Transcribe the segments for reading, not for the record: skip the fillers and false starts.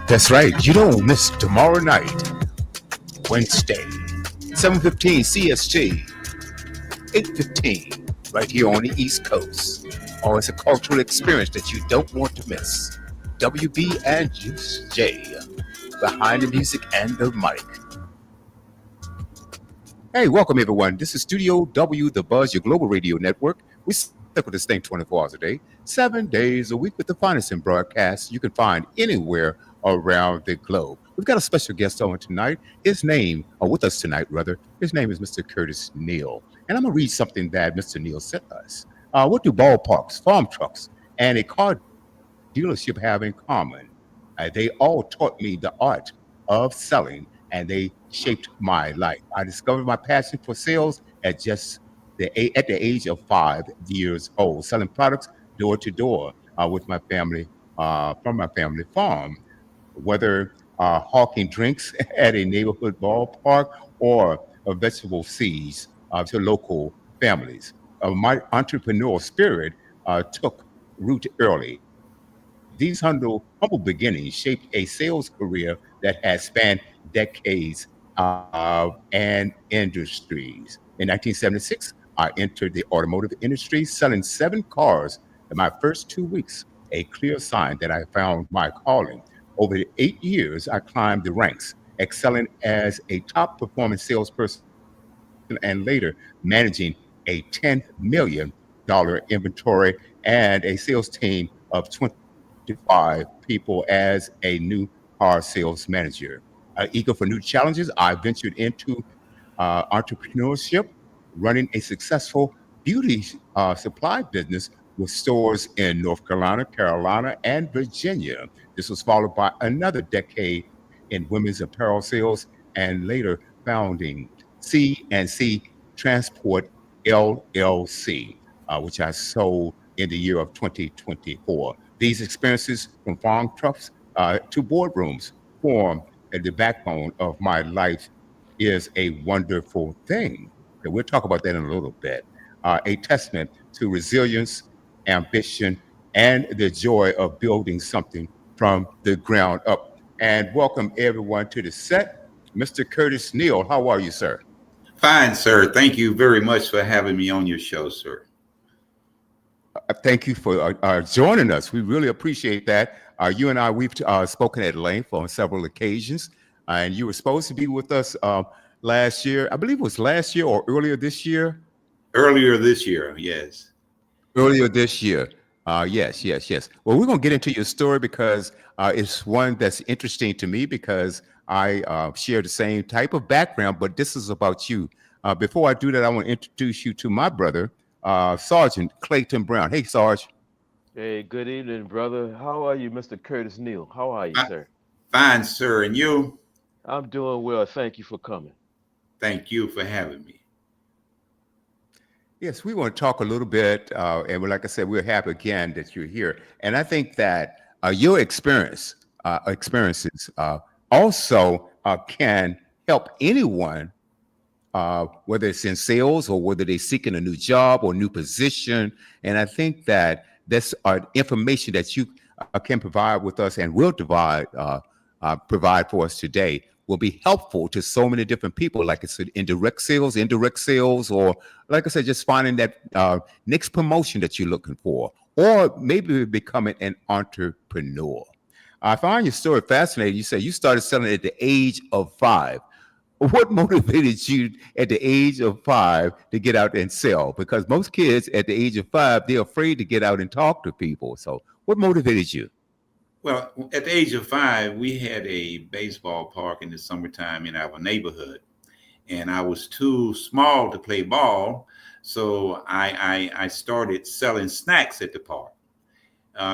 That's right. You don't miss tomorrow night, Wednesday, 7:15 CST, 8:15, right here on the East Coast. Oh, it's a cultural experience that you don't want to miss. WB and Juice J, behind the music and the mic. Hey, welcome everyone. This is Studio W, the Buzz, your global radio network. We stick with this thing 24 hours a day, 7 days a week with the finest in broadcasts you can find anywhere around the globe. We've got a special guest on tonight. His name, or with us tonight, rather, his name is Mr. Curtis Neal. And I'm going to read something that Mr. Neal sent us. What do ballparks, farm trucks, and a car dealership have in common? They all taught me the art of selling, and they shaped my life. I discovered my passion for sales at the age of 5 years old, selling products door to door with my family from my family farm, whether hawking drinks at a neighborhood ballpark or vegetable seeds to local families. My entrepreneurial spirit took root early. These humble beginnings shaped a sales career that has spanned decades and industries. In 1976, I entered the automotive industry selling 7 cars in my first 2 weeks, a clear sign that I found my calling. Over the 8 years, I climbed the ranks, excelling as a top performing salesperson and later managing a $10 million inventory and a sales team of 25 people as a new car sales manager. Eager for new challenges, I ventured into entrepreneurship, running a successful beauty supply business with stores in North Carolina, Carolina, and Virginia. This was followed by another decade in women's apparel sales and later founding C&C Transport LLC, which I sold in the year of 2024. These experiences from farm trucks to boardrooms form the backbone of my life is a wonderful thing. Okay, we'll talk about that in a little bit. A testament to resilience, ambition, and the joy of building something from the ground up. And welcome everyone to the set. Mr. Curtis Neal, how are you, sir? Fine, sir. Thank you very much for having me on your show, sir. Thank you for joining us. We really appreciate that. You and I, we've spoken at length on several occasions, and you were supposed to be with us last year. I believe it was last year or earlier this year. Earlier this year, yes. Earlier this year. Yes. Well, we're going to get into your story because it's one that's interesting to me because I share the same type of background, but this is about you. Before I do that, I want to introduce you to my brother, Sergeant Clayton Brown. Hey, Sarge. Hey, good evening, brother. How are you, Mr. Curtis Neal? How are you, Fi- sir? Fine, sir. And you? I'm doing well. Thank you for coming. Thank you for having me. Yes, we want to talk a little bit, and like I said, we're happy again that you're here. And I think that your experiences also can help anyone, whether it's in sales or whether they're seeking a new job or new position. And I think that that's information that you can provide with us and will provide for us today will be helpful to so many different people, like I said, indirect sales, or like I said, just finding that next promotion that you're looking for, or maybe becoming an entrepreneur. I find your story fascinating. You say you started selling at the age of 5. What motivated you at the age of 5 to get out and sell? Because most kids at the age of 5, they're afraid to get out and talk to people. So what motivated you? Well, at the age of 5, we had a baseball park in the summertime in our neighborhood, and I was too small to play ball, so I started selling snacks at the park.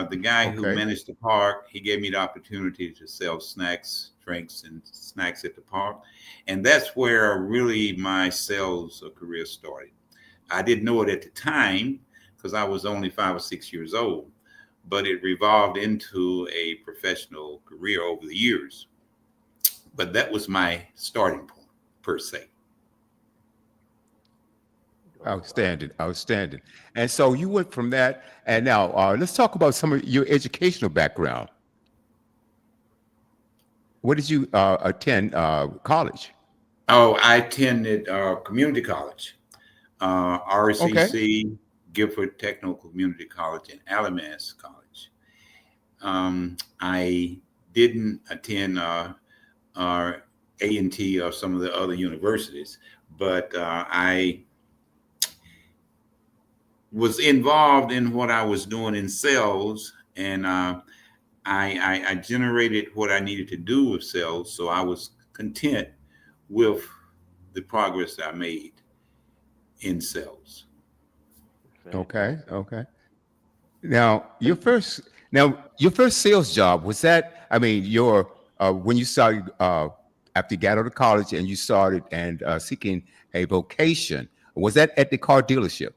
The guy who Okay. managed the park, he gave me the opportunity to sell snacks, drinks, and snacks at the park. And that's where really my sales career started. I didn't know it at the time because I was only 5 or 6 years old, but it revolved into a professional career over the years. But that was my starting point, per se. Outstanding. And so you went from that, and now let's talk about some of your educational background. What did you attend college? Oh, I attended community college, Okay. RCC, Gifford Technical Community College, and Alamance College. I didn't attend A&T or some of the other universities, but I was involved in what I was doing in sales, and I generated what I needed to do with sales, so I was content with the progress I made in sales. Okay. Fantastic. Okay. Now, your first sales job was that? I mean, your when you started after you got out of college and you started and seeking a vocation, was that at the car dealership?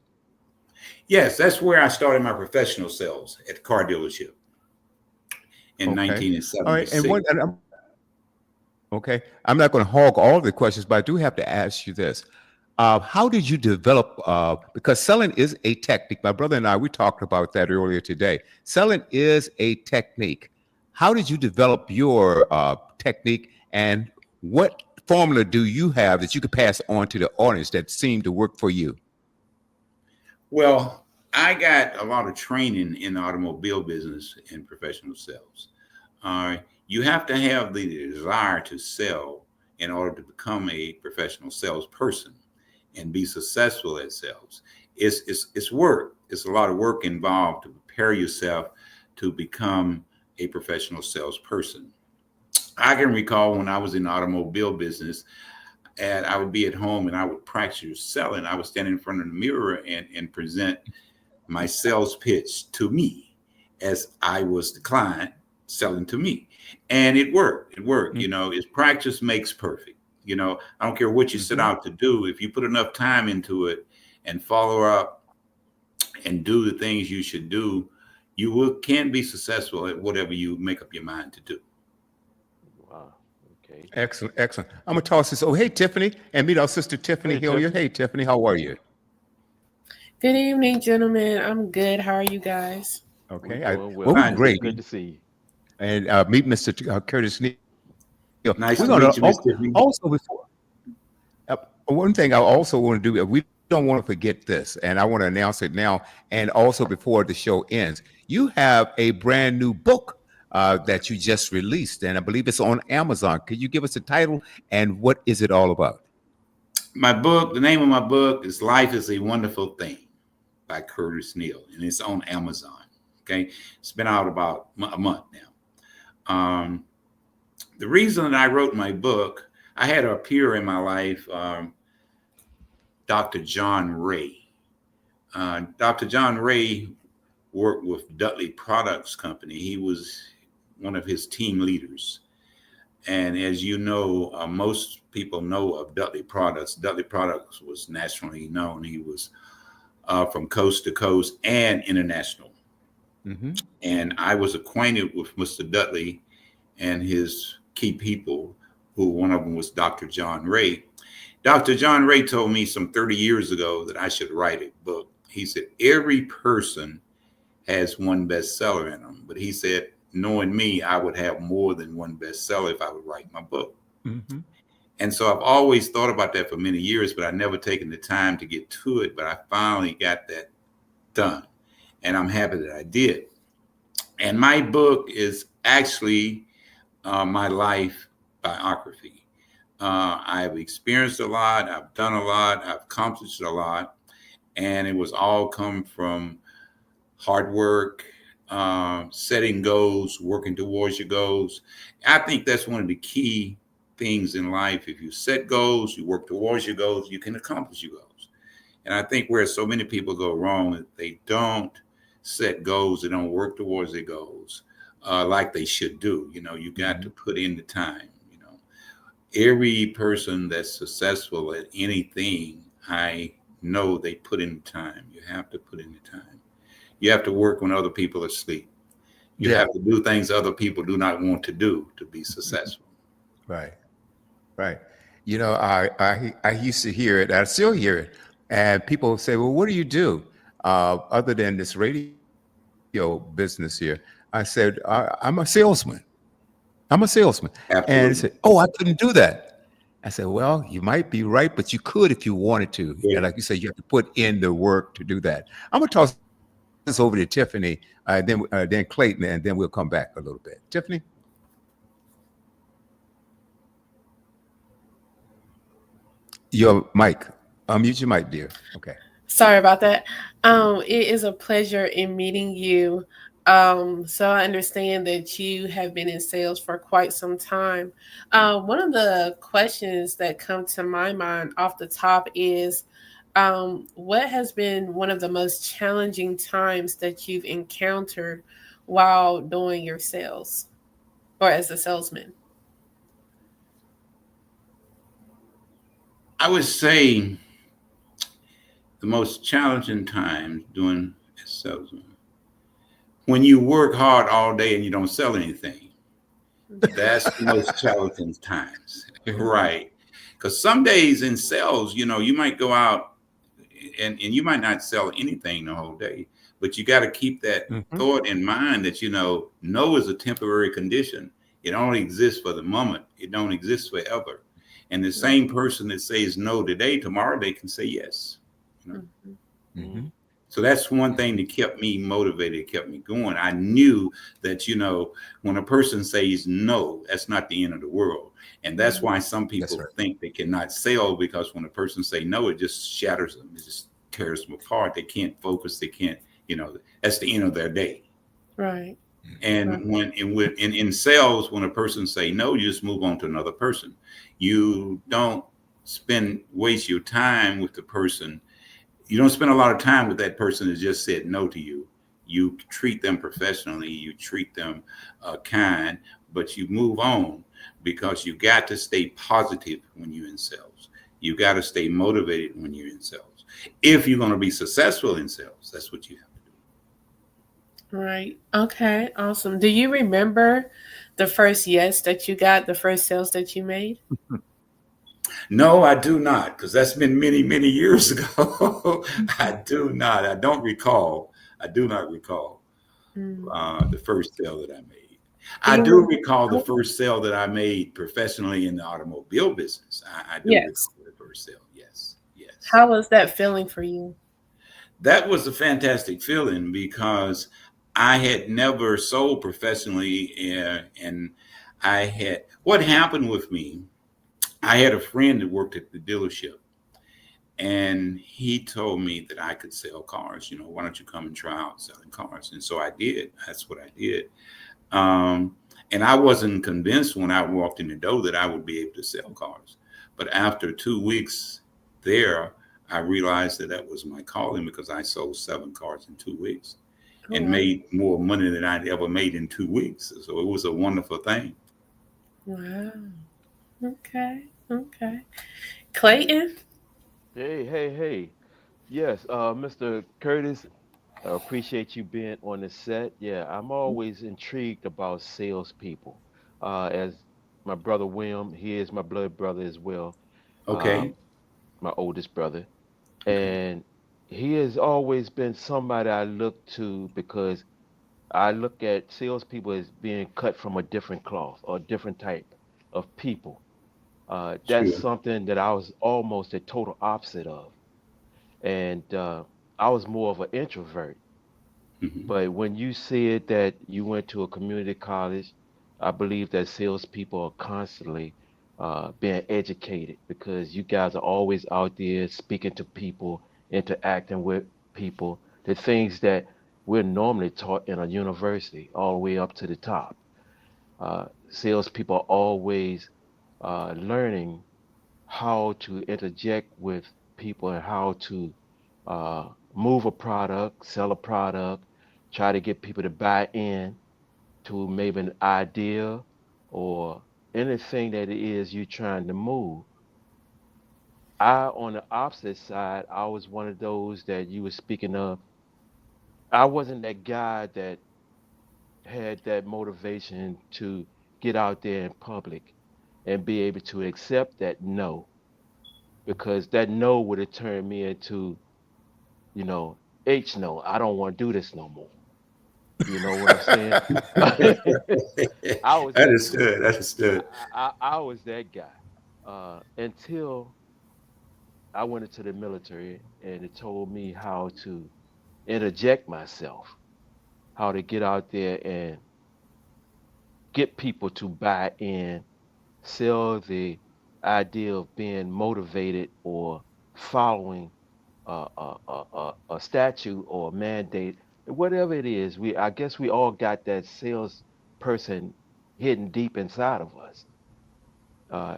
Yes, that's where I started my professional sales at the car dealership in Okay. All right. And 1976. one, and okay, I'm not going to hog all the questions, but I do have to ask you this. How did you develop? Because selling is a technique. My brother and I, we talked about that earlier today. Selling is a technique. How did you develop your technique, and what formula do you have that you could pass on to the audience that seemed to work for you? Well, I got a lot of training in the automobile business and professional sales. You have to have the desire to sell in order to become a professional salesperson and be successful at sales. It's work. It's a lot of work involved to prepare yourself to become a professional salesperson. I can recall when I was in the automobile business, and I would be at home and I would practice selling. I would stand in front of the mirror and present my sales pitch to me as I was the client selling to me. And it worked. It worked. You know, it's practice makes perfect. You know, I don't care what you set Mm-hmm. out to do. If you put enough time into it and follow up and do the things you should do, you will can be successful at whatever you make up your mind to do. Wow. Okay. Excellent, excellent. I'm gonna toss this. Oh, hey, Tiffany, and meet our sister Tiffany Hey, Hilliard. Tiffany. Hey, Tiffany, how are you? Good evening, gentlemen. I'm good. How are you guys? We're Okay, doing well, well. we're Fine, great. Good Tiffany. to see you. And meet Mr. Curtis Neal. Nice We're to going to meet you, Miss Tiffany. also before one thing I also want to do. We don't want to forget this, and I want to announce it now. And also before the show ends, you have a brand new book that you just released, and I believe it's on Amazon. Could you give us a title and what is it all about? My book, the name of my book is Life is a Wonderful Thing by Curtis Neal, and it's on Amazon. Okay. It's been out about a month now. The reason that I wrote my book, I had a peer in my life, Dr. John Ray. Dr. John Ray worked with Dudley Products Company. He was one of his team leaders. And as you know, most people know of Dudley Products. Dudley Products was nationally known. He was from coast to coast and international. Mm-hmm. And I was acquainted with Mr. Dudley and his key people, who one of them was Dr. John Ray. Dr. John Ray told me some 30 years ago that I should write a book. He said, every person has one bestseller in them. But he said, knowing me, I would have more than one bestseller if I would write my book. Mm-hmm. And so I've always thought about that for many years, but I never taken the time to get to it. But I finally got that done. And I'm happy that I did. And my book is actually my life biography. I've experienced a lot, I've done a lot, I've accomplished a lot, and it was all come from hard work, setting goals, working towards your goals. I think that's one of the key things in life. If you set goals, you work towards your goals, you can accomplish your goals. And I think where so many people go wrong is they don't set goals, they don't work towards their goals like they should do. You know, you got to put in the time. You know, every person that's successful at anything, I know they put in the time. You have to put in the time. You have to work when other people are asleep. You Yeah. have to do things other people do not want to do to be successful. Right. Right. You know, I used to hear it. I still hear it, and people say, "Well, what do you do other than this radio business here?" I said, "I'm a salesman." I'm a salesman. And he Absolutely. said, oh, I couldn't do that. I said, well, you might be right, but you could if you wanted to. Yeah. And like you said, you have to put in the work to do that. I'm going to toss this over to Tiffany, then Clayton, and then we'll come back a little bit. Tiffany, your mic. Unmute your mic, dear. Okay. Sorry about that. It is a pleasure in meeting you. So I understand that you have been in sales for quite some time. One of the questions that come to my mind off the top is, what has been one of the most challenging times that you've encountered while doing your sales or as a salesman? I would say the most challenging times doing as salesman when you work hard all day and you don't sell anything. That's the most challenging times, right? Because some days in sales, you might go out and you might not sell anything the whole day, but you got to keep that Mhm. thought in mind that no is a temporary condition. It only exists for the moment. It don't exist forever. And the same person that says no today, tomorrow they can say yes. You know? Mhm. Mhm. So that's one thing that kept me motivated, kept me going. I knew that, when a person says no, that's not the end of the world. And that's why some That's people right. think they cannot sell, because when a person say no, it just shatters them. It just tears them apart. They can't focus. They can't, that's the end of their day. Right. Right. And in sales, when a person say no, you just move on to another person. You don't waste your time with the person. You don't spend a lot of time with that person that just said no to you. You treat them professionally, you treat them kind, but you move on, because you got to stay positive when you're in sales. You got to stay motivated when you're in sales. If you're going to be successful in sales, that's what you have to do. Right. Okay. Awesome. Do you remember the first yes that you got, the first sales that you made? No, I do not, because that's been many, many years ago. I do not. I don't recall. I do not recall Mm. the first sale that I made. Do I you do remember? recall the first sale that I made professionally in the automobile business. I do Yes. recall the first sale. Yes, yes. How was that feeling for you? That was a fantastic feeling, because I had never sold professionally, and what happened with me. I had a friend that worked at the dealership, and he told me that I could sell cars. Why don't you come and try out selling cars? And so I did. That's what I did. Um, and I wasn't convinced when I walked in the door that I would be able to sell cars. But after 2 weeks there, I realized that that was my calling, because I sold 7 cars in 2 weeks Oh, and wow. made more money than I'd ever made in 2 weeks. So it was a wonderful thing. Wow. Okay. Okay. Clayton? Hey, hey, hey. Yes, Mr. Curtis, I appreciate you being on the set. Yeah, I'm always intrigued about salespeople. As my brother William, he is my blood brother as well, Okay. my oldest brother. Okay. And he has always been somebody I look to, because I look at salespeople as being cut from a different cloth or a different type of people. That's Sure. something that I was almost a total opposite of. And I was more of an introvert. Hmm. But when you said that you went to a community college, I believe that salespeople are constantly being educated, because you guys are always out there speaking to people, interacting with people, the things that we're normally taught in a university, all the way up to the top. Salespeople are always learning how to interject with people and how to move a product, sell a product, try to get people to buy in to maybe an idea or anything that it is you're trying to move. On the opposite side, I was one of those that you were speaking of. I wasn't that guy that had that motivation to get out there in public and be able to accept that no, because that no would have turned me into, you know, H no, I don't want to do this no more. You know what I'm saying? I was that dude. Understood. Understood. I was that guy until I went into the military and it told me how to interject myself, how to get out there and get people to buy in, sell the idea of being motivated or following a statute or a mandate, whatever it is. I guess we all got that sales person hidden deep inside of us,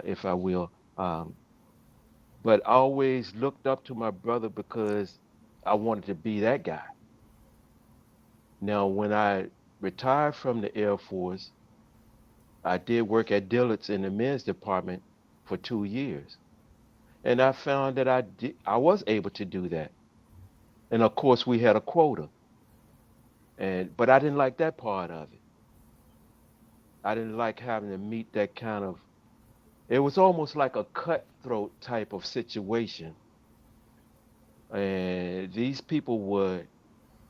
if I will. But I always looked up to my brother because I wanted to be that guy. Now, when I retired from the Air Force, I did work at Dillard's in the men's department for 2 years. And I found that I was able to do that. And of course, we had a quota. But I didn't like that part of it. I didn't like having to meet that kind of, it was almost like a cutthroat type of situation. And these people were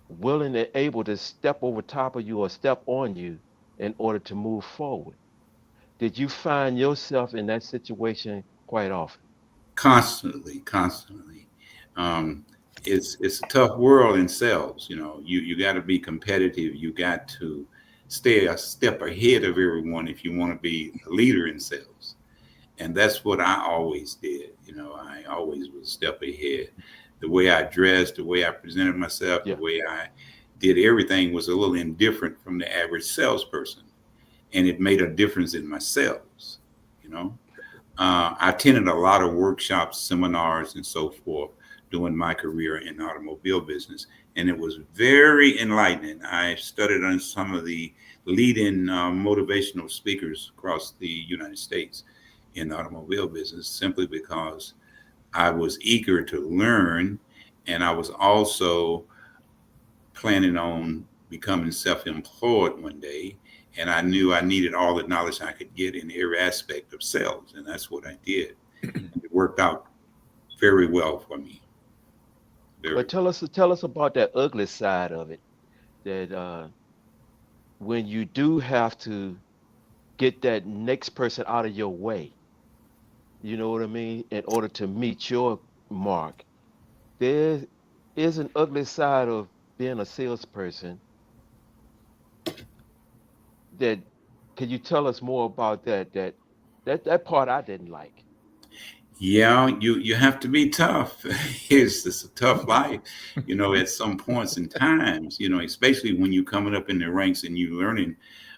willing and able to step over top of you or step on you in order to move forward. Did you find yourself in that situation quite often? Constantly, constantly. Um, it's a tough world in sales. You know, you got to be competitive. You got to stay a step ahead of everyone if you want to be a leader in sales. And that's what I always did. You know, I always was a step ahead. The way I dressed, the way I presented myself, the Yeah. way I did everything was a little indifferent from the average salesperson, and it made a difference in my sales. You know, I attended a lot of workshops, seminars, and so forth during my career in the automobile business, and it was very enlightening. I studied on some of the leading motivational speakers across the United States in the automobile business simply because I was eager to learn, and I was also planning on becoming self-employed one day, and I knew I needed all the knowledge I could get in every aspect of sales, and that's what I did. And it worked out very well for me. Very. But tell us about that ugly side of it. That when you do have to get that next person out of your way, you know what I mean, in order to meet your mark, there is an ugly side of being a salesperson. That Can you tell us more about that? That part I didn't like. Yeah, you have to be tough. It's a tough life, you know, at some points in times, you know, especially when you're coming up in the ranks and you learning,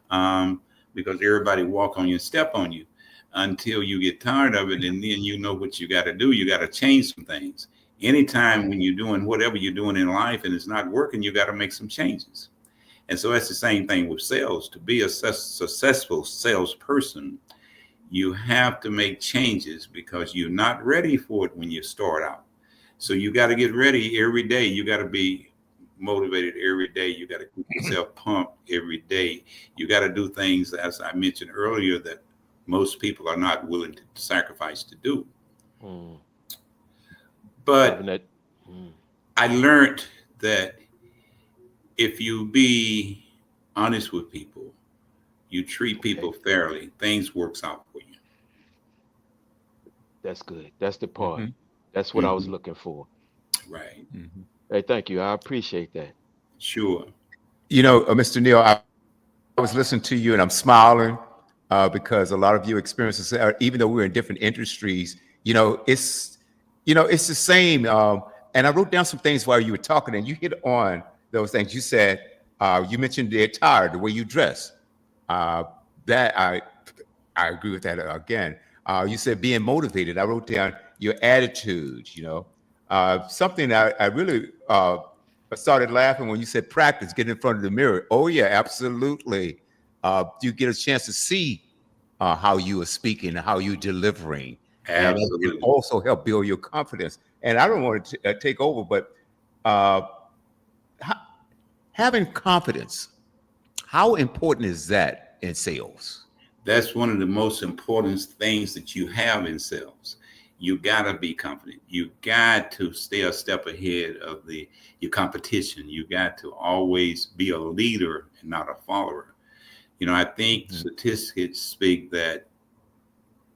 um, because everybody walk on you and step on you until you get tired of it, and then you know what you got to do. You got to change some things. Anytime when you're doing whatever you're doing in life and it's not working, you got to make some changes. And so that's the same thing with sales. To be a successful salesperson, you have to make changes because you're not ready for it when you start out. So you got to get ready every day. You got to be motivated every day. You got to keep yourself pumped every day. You got to do things, as I mentioned earlier, that most people are not willing to sacrifice to do. Mm, having But that. Mm, I learned that if you be honest with people, you treat people okay, fairly, things works out for you. that's good. That's the part. Hmm. That's what I was Hmm. looking for. Right. Hmm. Hey, thank you. I appreciate that. Sure. You know, Mr. Neal, I was listening to you and I'm smiling because a lot of your experiences, even though we're in different industries, you know, it's the same. And I wrote down some things while you were talking, and you hit on those things. You said you mentioned the attire, the way you dress. Uh, that I agree with that again. You said being motivated. I wrote down your attitude. You know, something I really started laughing when you said practice, get in front of the mirror. Oh yeah, absolutely. You get a chance to see how you are speaking, how you're delivering, and it Absolutely. also help build your confidence. And I don't want to take over, but uh, ha- having confidence, how important is that in sales? That's one of the most important things that you have in sales. You got to be confident. You got to stay a step ahead of your competition. You got to always be a leader and not a follower. I think statistics speak that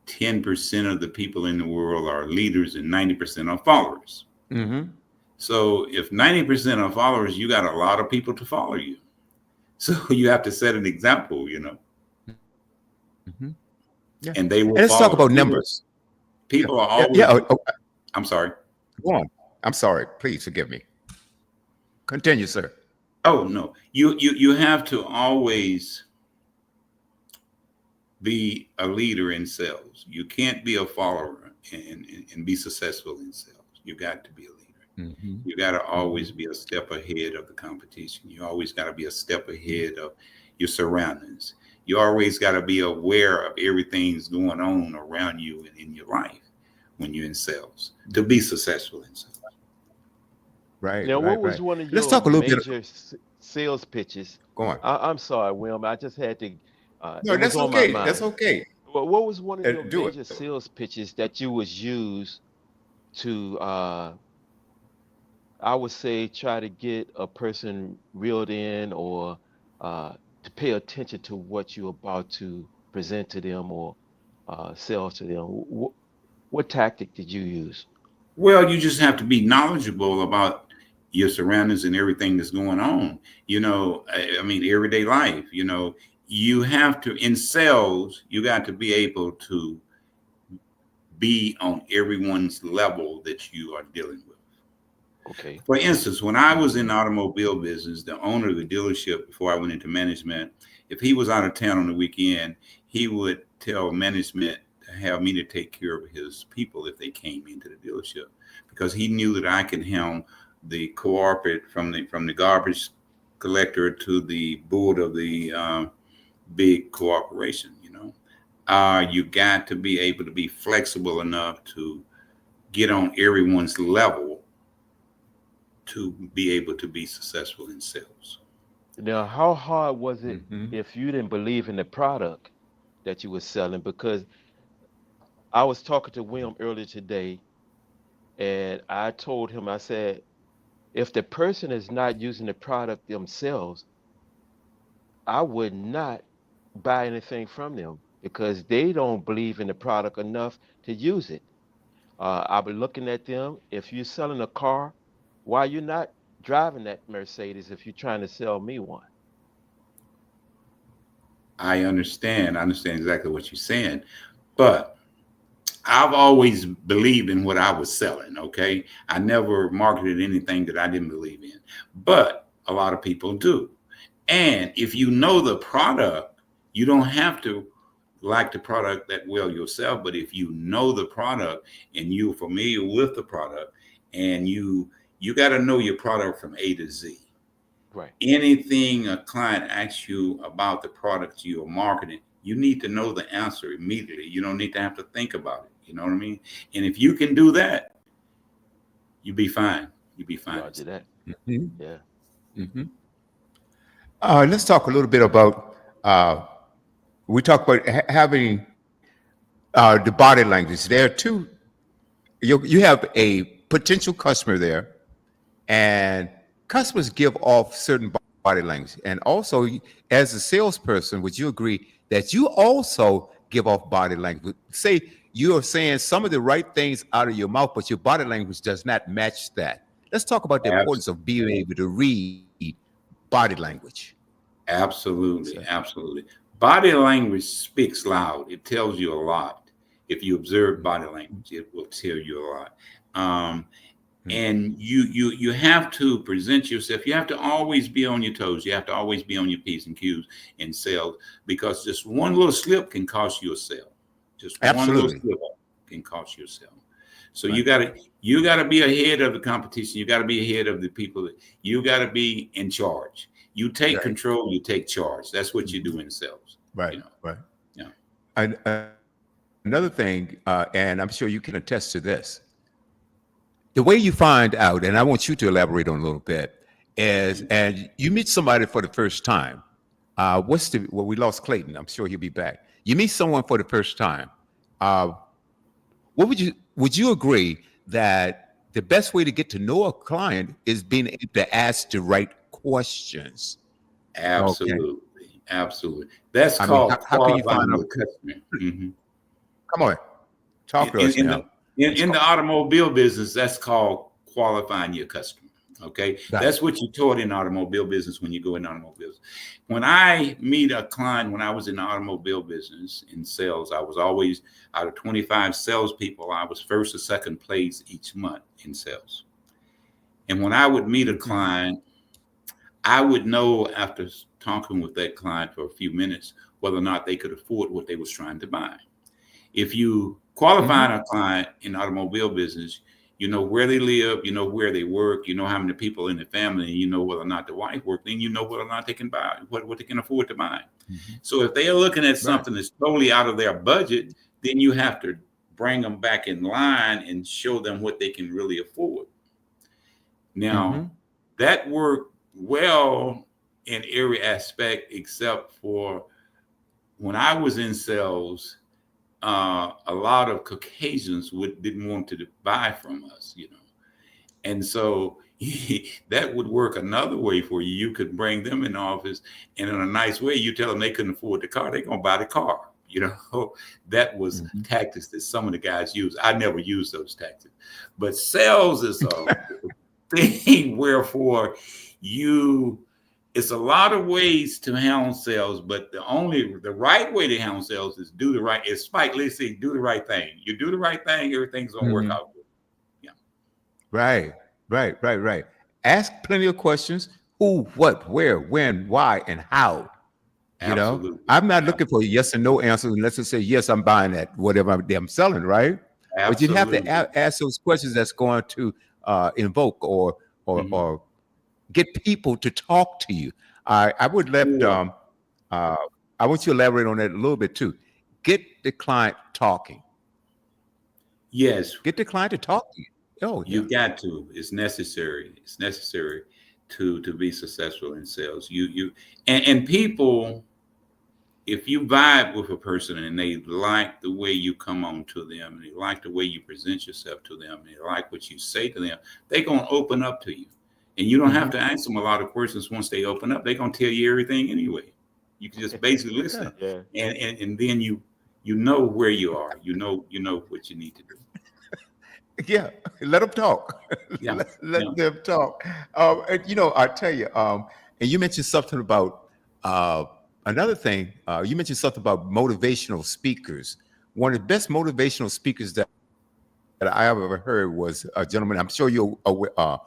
10% of the people in the world are leaders and 90% are followers. Mm-hmm. So if 90% are followers, you got a lot of people to follow you. So you have to set an example, Mm-hmm. Yeah. and they will And let's talk follow. about numbers. People are Yeah. always. Yeah. I'm sorry. Go on. I'm sorry. Please forgive me. Continue, sir. Oh no, you have to always be a leader in sales. You can't be a follower and be successful in sales. You got to be a leader. Mm-hmm. You got to always be a step ahead of the competition. You always got to be a step ahead of your surroundings. You always got to be aware of everything's going on around you and in your life when you're in sales to be successful in sales. Right. Now, right, what was right. one of Let's your talk a little bit. major sales pitches? Go on. I'm sorry, Wilm. I just had to. No, It was that's on my okay. That's mind. okay. Well, what was one of your Do it. major sales pitches that you was use to, I would say, try to get a person reeled in or to pay attention to what you're about to present to them or sell to them? What tactic did you use? Well, you just have to be knowledgeable about your surroundings and everything that's going on. I mean, everyday life, you have to, in sales, you got to be able to be on everyone's level that you are dealing with. Okay. For instance, when I was in the automobile business, the owner of the dealership, before I went into management, if he was out of town on the weekend, he would tell management to have me to take care of his people if they came into the dealership, because he knew that I could handle the corporate from the garbage collector to the board of the big corporation. You got to be able to be flexible enough to get on everyone's level to be able to be successful in sales. Now, how hard was it Mm-hmm. if you didn't believe in the product that you were selling? Because I was talking to William earlier today, and I told him, I said, if the person is not using the product themselves, I would not buy anything from them because they don't believe in the product enough to use it. I'll be looking at them. If you're selling a car, why you're not driving that Mercedes if you're trying to sell me one? I understand. I understand exactly what you're saying, but I've always believed in what I was selling. Okay. I never marketed anything that I didn't believe in, but a lot of people do. And if you know the product, you don't have to like the product that well yourself. But if you know the product and you're familiar with the product, and you got to know your product from A to Z. Right. Anything a client asks you about the product you are marketing, you need to know the answer immediately. You don't need to have to think about it. You know what I mean? And if you can do that, you'll be fine. You'll be fine. Roger that. Mm-hmm. Yeah. Mm-hmm. Let's talk a little bit about. We talk about having the body language. There are two. You have a potential customer there, and customers give off certain body language. And also, as a salesperson, would you agree that you also give off body language? Say you are saying some of the right things out of your mouth, but your body language does not match that. Let's talk about the importance of being able to read body language. Absolutely. Absolutely. Body language speaks loud. It tells you a lot. If you observe body language, it will tell you a lot. And you have to present yourself. You have to always be on your toes. You have to always be on your P's and Q's in sales, because just one little slip can cost you a sale. Just one little slip can cost you a sale. So you gotta be ahead of the competition. You gotta be ahead of the people. You gotta be in charge. You take control. You take charge. That's what you do in sales. Right. Right. Yeah. And another thing, and I'm sure you can attest to this. The way you find out, and I want you to elaborate on a little bit, is, and you meet somebody for the first time. Well, we lost Clayton. I'm sure he'll be back. You meet someone for the first time. What would you would you agree that the best way to get to know a client is being able to ask the right questions? Okay. Absolutely. Absolutely. That's I mean, called how can you find qualifying a, your customer. Mhm. come on, talk in, to in, us in the now. It's in the automobile business, that's called qualifying your customer. Okay, got it. that's what you taught in the automobile business when you go in automobiles. When I meet a client, when I was in the automobile business in sales, I was always out of 25 salespeople, I was first or second place each month in sales. And when I would meet a Mhm. client, I would know after talking with that client for a few minutes whether or not they could afford what they was trying to buy. If you qualify Mhm. a client in the automobile business, you know where they live, you know where they work, you know how many people in the family, and you know whether or not the wife works, then you know whether or not they can buy what they can afford to buy. Mhm. So if they are looking at Right. something that's totally out of their budget, then you have to bring them back in line and show them what they can really afford. Now, Mhm. that worked well in every aspect except for when I was in sales, a lot of Caucasians didn't want to buy from us, you know. And so that would work another way for you. You could bring them in the office, and in a nice way, you tell them they couldn't afford the car, they're going to buy the car. You know, that was Mhm. tactics that some of the guys use. I never used those tactics. But sales is a thing wherefore you it's a lot of ways to handle sales, but the right way to handle sales is do the right. It's Spike Lee say, do the right thing. You do the right thing, everything's gonna work Mhm. out good. Yeah, Right. Right. Right. Right. Ask plenty of questions: who, what, where, when, why, and how. You know, absolutely, I'm not looking for a yes and no answer unless it say yes, I'm buying that whatever I'm selling, right? But you have to absolutely. ask those questions that's going to invoke Mhm. or get people to talk to you. I would let Sure. uh, I want you to elaborate on that a little bit too. Get the client talking. Yes, Get the client to talk to you. Oh yeah. you got to. It's necessary. It's necessary to be successful in sales. And people, if you vibe with a person and they like the way you come on to them, and they like the way you present yourself to them, and they like what you say to them, they're gonna open up to you. And you don't have Hmm. to ask them a lot of questions once they open up. They're gonna tell you everything anyway. You can just basically Yeah. listen, Yeah. and then you know where you are. You know what you need to do. Yeah, let them talk. Yeah, yeah. Let them talk. And, I tell you, and you mentioned something about uh, another thing. You mentioned something about motivational speakers. One of the best motivational speakers that I have ever heard was a gentleman. I'm sure you're aware of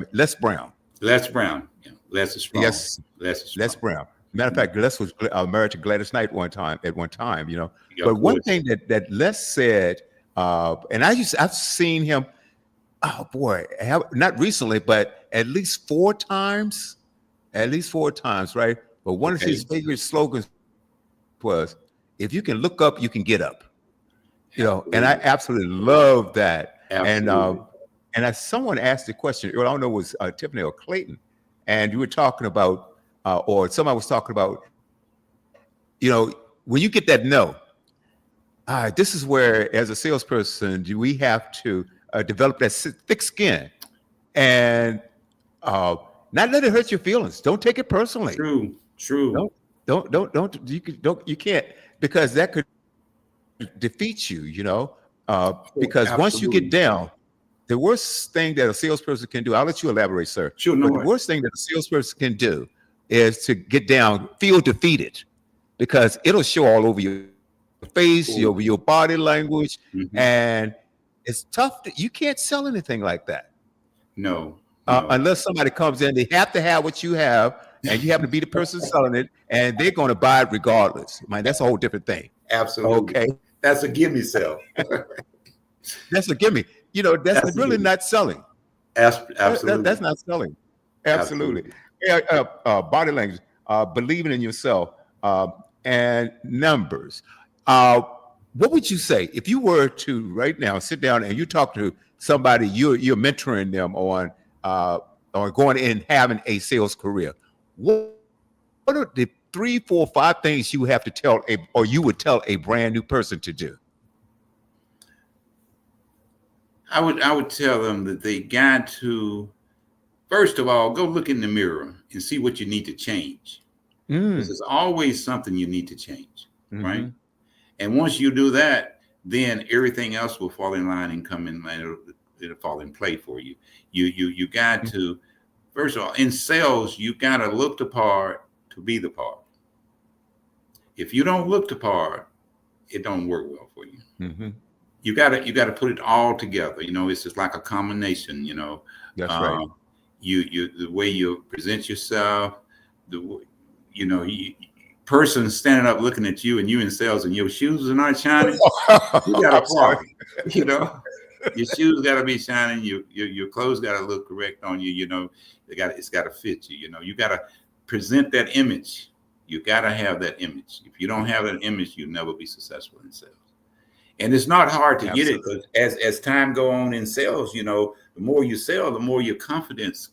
him, Les Brown. Les Brown. Yeah, Les is strong. Yes, Les is Les strong. Brown. Matter of fact, Les was married to Gladys Knight one time. At one time, Yeah, of But one course. thing that Les said, and I've seen him. Oh boy, not recently, but at least four times. At least four times, right? But one of his Okay. favorite slogans was, "If you can look up, you can get up." And I Absolutely. absolutely love that. Absolutely. And as someone asked the question, I don't know, it was Tiffany or Clayton, and you were talking about, or somebody was talking about, when you get that no, this is where, as a salesperson, do we have to develop that thick skin and uh, not let it hurt your feelings. Don't take it personally. True. True. Don't, you can't, because that could defeat you. Sure. Because once you get Absolutely. down, the worst thing that a salesperson can do. I'll let you elaborate, sir. Sure. But the No. worst thing that a salesperson can do is to get down, feel defeated, because it'll show all over your face, Cool. your body language, Mhm. and it's tough. You can't sell anything like that. No. No. Unless somebody comes in, they have to have what you have, and you happen to be the person selling it, and they're going to buy it regardless. Man, that's a whole different thing. Absolutely. Okay, That's a gimme sell. that's a gimme. That's That's a really gimme. not selling. That's Absolutely. not selling. Absolutely. Absolutely. Yeah, body language, believing in yourself, uh, and numbers. Uh, what would you say if you were to right now sit down and you talk to somebody you're mentoring them on, uh, or going in having a sales career? What are the three, four, five things you have to tell or you would tell a brand new person to do? I would tell them that they got to, first of all, go look in the mirror and see what you need to change. Because Mm. there's always something you need to change, right? Mm-hmm. And once you do that, then everything else will fall in line and come in line. It'll fall in play for you. You got to, first of all, in sales, you got to look the part to be the part. If you don't look the part, it don't work well for you. Mm-hmm. You got to put it all together. It's just like a combination. That's right. uh, you the way you present yourself, the person standing up looking at you, and you in sales, and your shoes are not shining. You got a I'm sorry. problem. Your shoes got to be shining. Your clothes got to look correct on you. It's got to fit you. You got to present that image. You got to have that image. If you don't have that image, you'll never be successful in sales. And it's not hard to get it, Absolutely. because as time go on in sales, the more you sell, the more your confidence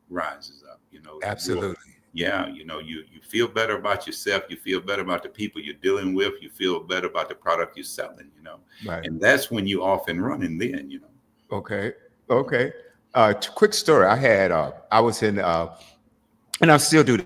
rises up. Absolutely. You feel better about yourself. You feel better about the people you're dealing with. You feel better about the product you're selling. Right. And that's when you off and running. Then Okay. Okay. Quick story. I was in, and I still do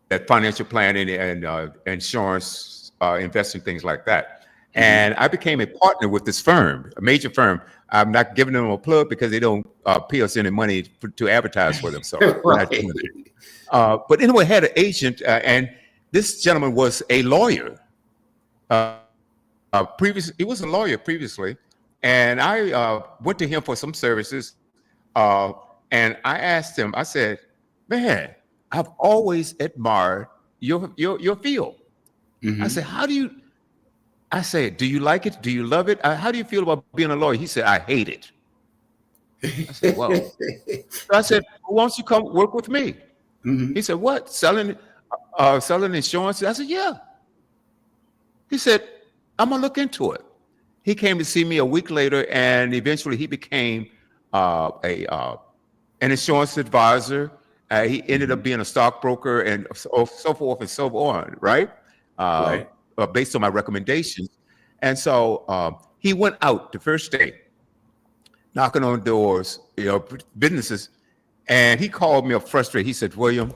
that financial planning and insurance, investing, things like that. And I became a partner with this firm, a major firm. I'm not giving them a plug because they don't pay us any money to advertise for them. So we're not doing it. But anyway, I had an agent, and this gentleman was a lawyer. He was a lawyer previously, and I went to him for some services. And I asked him, I said, "Man, I've always admired your field." I said, I said, "Do you like it? Do you love it? How do you feel about being a lawyer?" He said, "I hate it." I said, "Well," so I said, "Well, why don't you come work with me?" He said, "What? Selling insurance?" I said, "Yeah." He said, "I'm gonna look into it." He came to see me a week later, and eventually he became an insurance advisor. He ended up being a stockbroker, and so forth and so on, right? Right. Based on my recommendations. And so he went out the first day, knocking on doors, businesses, and he called me up frustrated. He said, "William,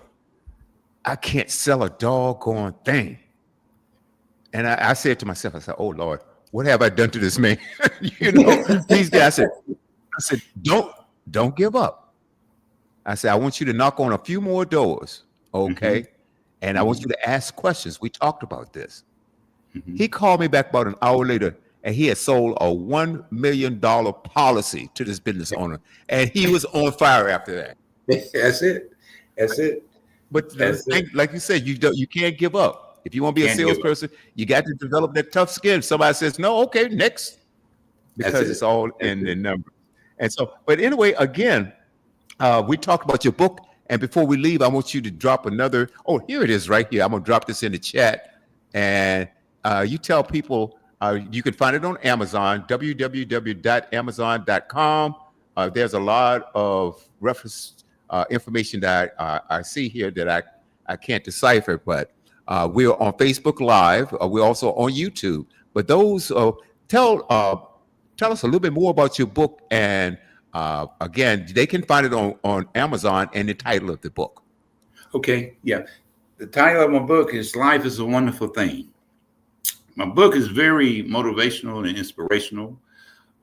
I can't sell a doggone thing." And I said to myself, I said, "Oh Lord, what have I done to this man?" These guys. I said, don't give up. I said, "I want you to knock on a few more doors, okay? And I want you to ask questions. We talked about this." He called me back about an hour later, and he had sold a $1 million policy to this business owner, and he was on fire after that. That's it. That's it. But That's it. like you said, you can't give up. If you want to be a Can't give up. salesperson, you got to develop that tough skin. Somebody says no, okay, next, because it's all in the number. And so, but anyway, again, we talked about your book, and before we leave, I want you to drop another. Oh, here it is, right here. I'm gonna drop this in the chat, and you tell people you can find it on Amazon, www.amazon.com. There's a lot of reference information that I see here that I can't decipher, but we're on Facebook Live. We're also on YouTube. But those tell us a little bit more about your book, and again, they can find it on Amazon, and the title of the book. Okay, yeah. The title of my book is "Life is a Wonderful Thing." My book is very motivational and inspirational.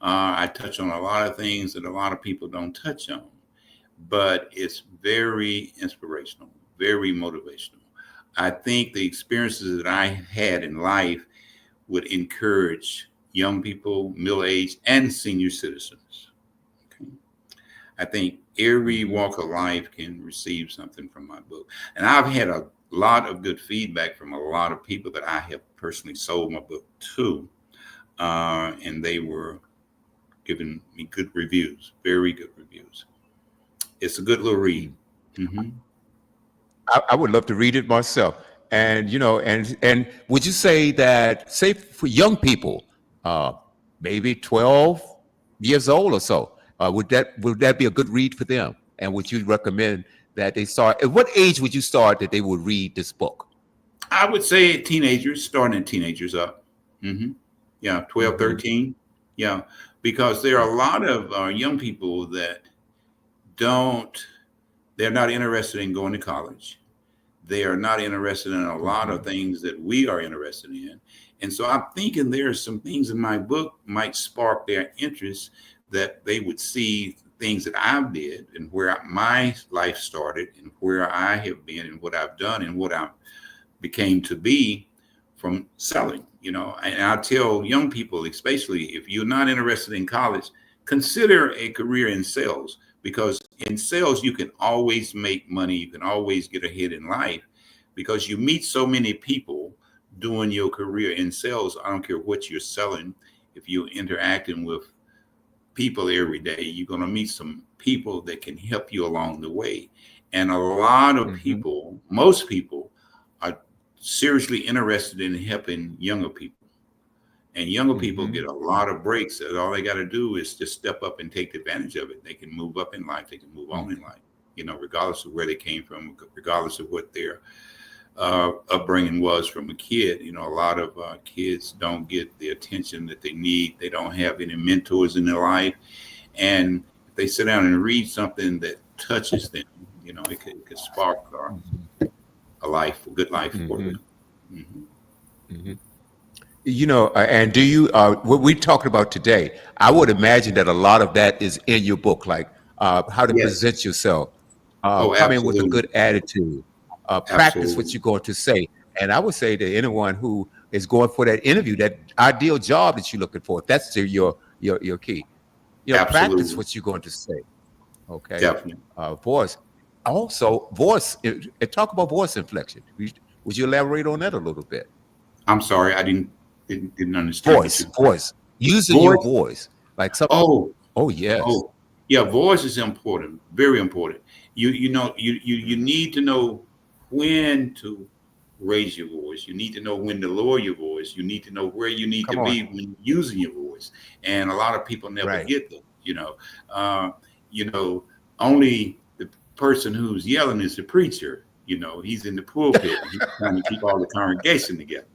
I touch on a lot of things that a lot of people don't touch on, but it's very inspirational, very motivational. I think the experiences that I had in life would encourage young people, middle-aged, and senior citizens. Okay? I think every walk of life can receive something from my book. And I've had a lot of good feedback from a lot of people that I have personally sold my book to. And they were giving me good reviews, very good reviews. It's a good little read. I would love to read it myself. And and would you say that, say for young people, maybe 12 years old or so, would that be a good read for them? And would you recommend that they start? At what age would you start that they would read this book? I would say teenagers, starting at teenagers up. Yeah, 12, 13. Yeah, because there are a lot of young people that don't, they're not interested in going to college. They are not interested in a lot Mm-hmm. of things that we are interested in. And so I'm thinking there are some things in my book might spark their interest, that they would see things that I did and where my life started and where I have been and what I've done and what I became to be from selling, And I tell young people, especially if you're not interested in college, consider a career in sales, because in sales, you can always make money. You can always get ahead in life because you meet so many people doing your career in sales. I don't care what you're selling. If you're interacting with people every day, you're going to meet some people that can help you along the way. And a lot of Mm-hmm. people, most people, are seriously interested in helping younger people. And younger people Mm-hmm. get a lot of breaks. And all they got to do is just step up and take advantage of it. They can move up in life. They can move on in life, regardless of where they came from, regardless of what their upbringing was from a kid. A lot of kids don't get the attention that they need. They don't have any mentors in their life. And if they sit down and read something that touches them, it could spark a good life for Mm-hmm. them. Hmm. Mm-hmm. And do you, what we talked about today, I would imagine that a lot of that is in your book, like how to Yes. present yourself, Oh, come in with a absolutely. good attitude, practice what Absolutely. you're going to say. And I would say to anyone who is going for that interview, that ideal job that you're looking for, if that's your key, practice Absolutely. what you're going to say. Okay. Definitely. Voice. Also, voice, talk about voice inflection. Would you elaborate on that a little bit? I'm sorry. I didn't understand what Voice, you. voice, using your Voice. voice. Like some, Oh, oh, yes. oh, yeah. Voice is important. Very important. You need to know when to raise your voice. You need to know when to lower your voice. You need to know where you need to Come on. be when using your voice. And a lot of people never Right. get that. Uh, only the person who's yelling is the preacher. He's in the pulpit. He's trying to keep all the congregation together.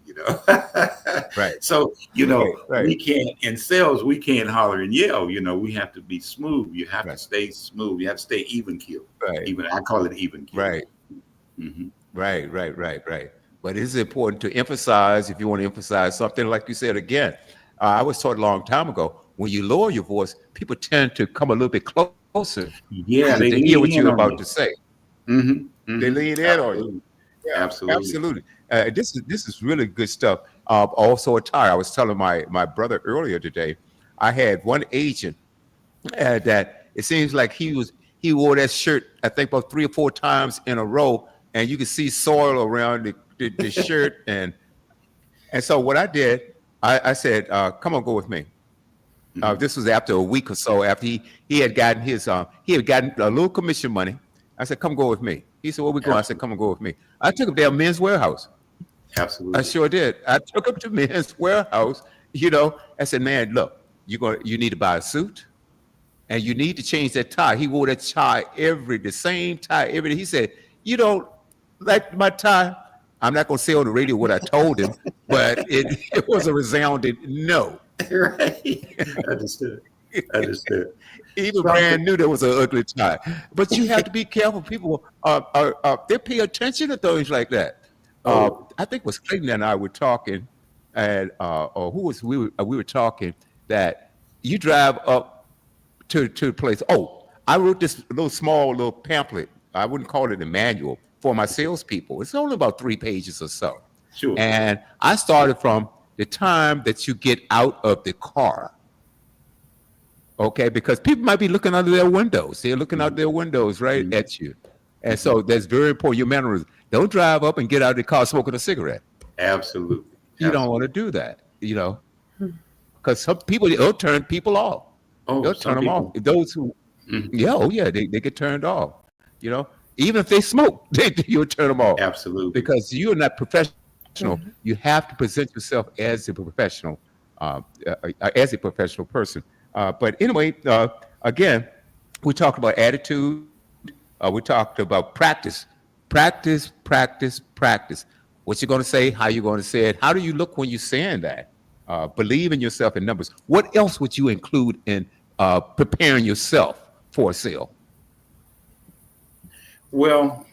Right. So Right. Right. we can't in sales. We can't holler and yell. We have to be smooth. You have to Right. stay smooth. You have to stay even keel. Right. Even I call it even keel. Right. Hmm. Right. Right. Right. Right. But it's important to emphasize, if you want to emphasize something, like you said again. I was taught a long time ago, when you lower your voice, people tend to come a little bit closer Yeah, to they hear what lean you're in on about you. to say. Hmm. They Hmm. lean in on you. Absolutely. Yeah, Absolutely. absolutely. This is really good stuff. Also, attire. I was telling my brother earlier today. I had one agent that it seems like he wore that shirt, I think, about 3 or 4 times in a row, and you could see soil around the shirt. And so what I did, I said, "Come on, go with me." Hmm. This was after a week or so after he had gotten a little commission money. I said, "Come go with me." He said, "Where we going?" I said, Absolutely. "Come and go with me." I took him down Men's Warehouse. I Absolutely. sure did. I took him to Men's Warehouse. I said, "Man, look, you need to buy a suit and you need to change that tie." He wore that tie the same tie every day. He said, "You don't like my tie?" I'm not gonna say on the radio what I told him, but it was a resounding no. Right. Understood. Understood. Even Something. brand new, there was an ugly tie. But you have to be careful. People, they pay attention to things like that. Oh, I think it was Clayton and I were talking, and or who was we were talking that you drive up to the place. Oh, I wrote this little small little pamphlet. I wouldn't call it a manual for my salespeople. It's only about 3 pages or so, sure. and I started from the time that you get out of the car. Okay, because people might be looking under their windows. They're looking out Mhm. their windows right Mhm. at you. And Mhm. so that's very important. Your manners. Don't drive up and get out of the car smoking a cigarette. Absolutely. You don't want to Absolutely. do that, because some people, it'll turn people off. Oh, They'll turn some them off. people. Those who, Mhm. yeah, oh yeah, they get turned off. You know, even if they smoke, you'll turn them off Absolutely. because you're not professional. Mhm. You have to present yourself as a professional person. But anyway, again, we talked about attitude. We talked about practice. What you're going to say, how you're going to say it. How do you look when you're saying that? believe in yourself in numbers. What else would you include in preparing yourself for a sale? Well,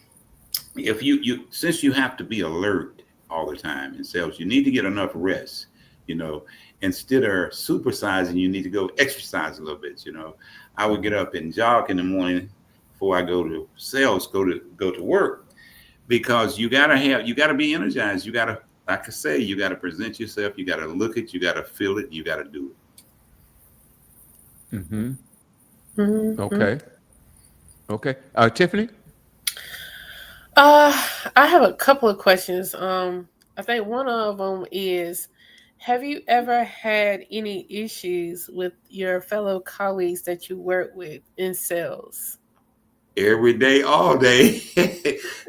if you since you have to be alert all the time in sales, you need to get enough rest. You know, instead of supersizing, you need to go exercise a little bit. You know, I would get up and jog in the morning before I go to sales, go to work, because you gotta be energized. You gotta, like I say, you gotta present yourself. You gotta look it. You gotta feel it. You gotta do it. Mm-hmm. Mm-hmm. Okay. Okay. Tiffany? I have a couple of questions. I think one of them is, have you ever had any issues with your fellow colleagues that you work with in sales? Every day, all day.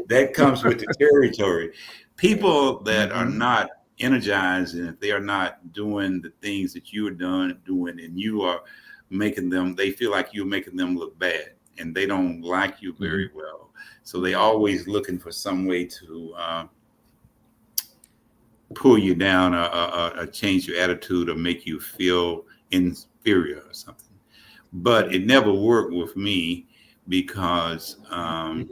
That comes with the territory. People that are Mm-hmm. not energized, and if they are not doing the things that you are doing, and you are making them, they feel like you're making them look bad, and they don't like you Mm-hmm. very well. So they always looking for some way to pull you down, or change your attitude, or make you feel inferior or something. But it never worked with me, because I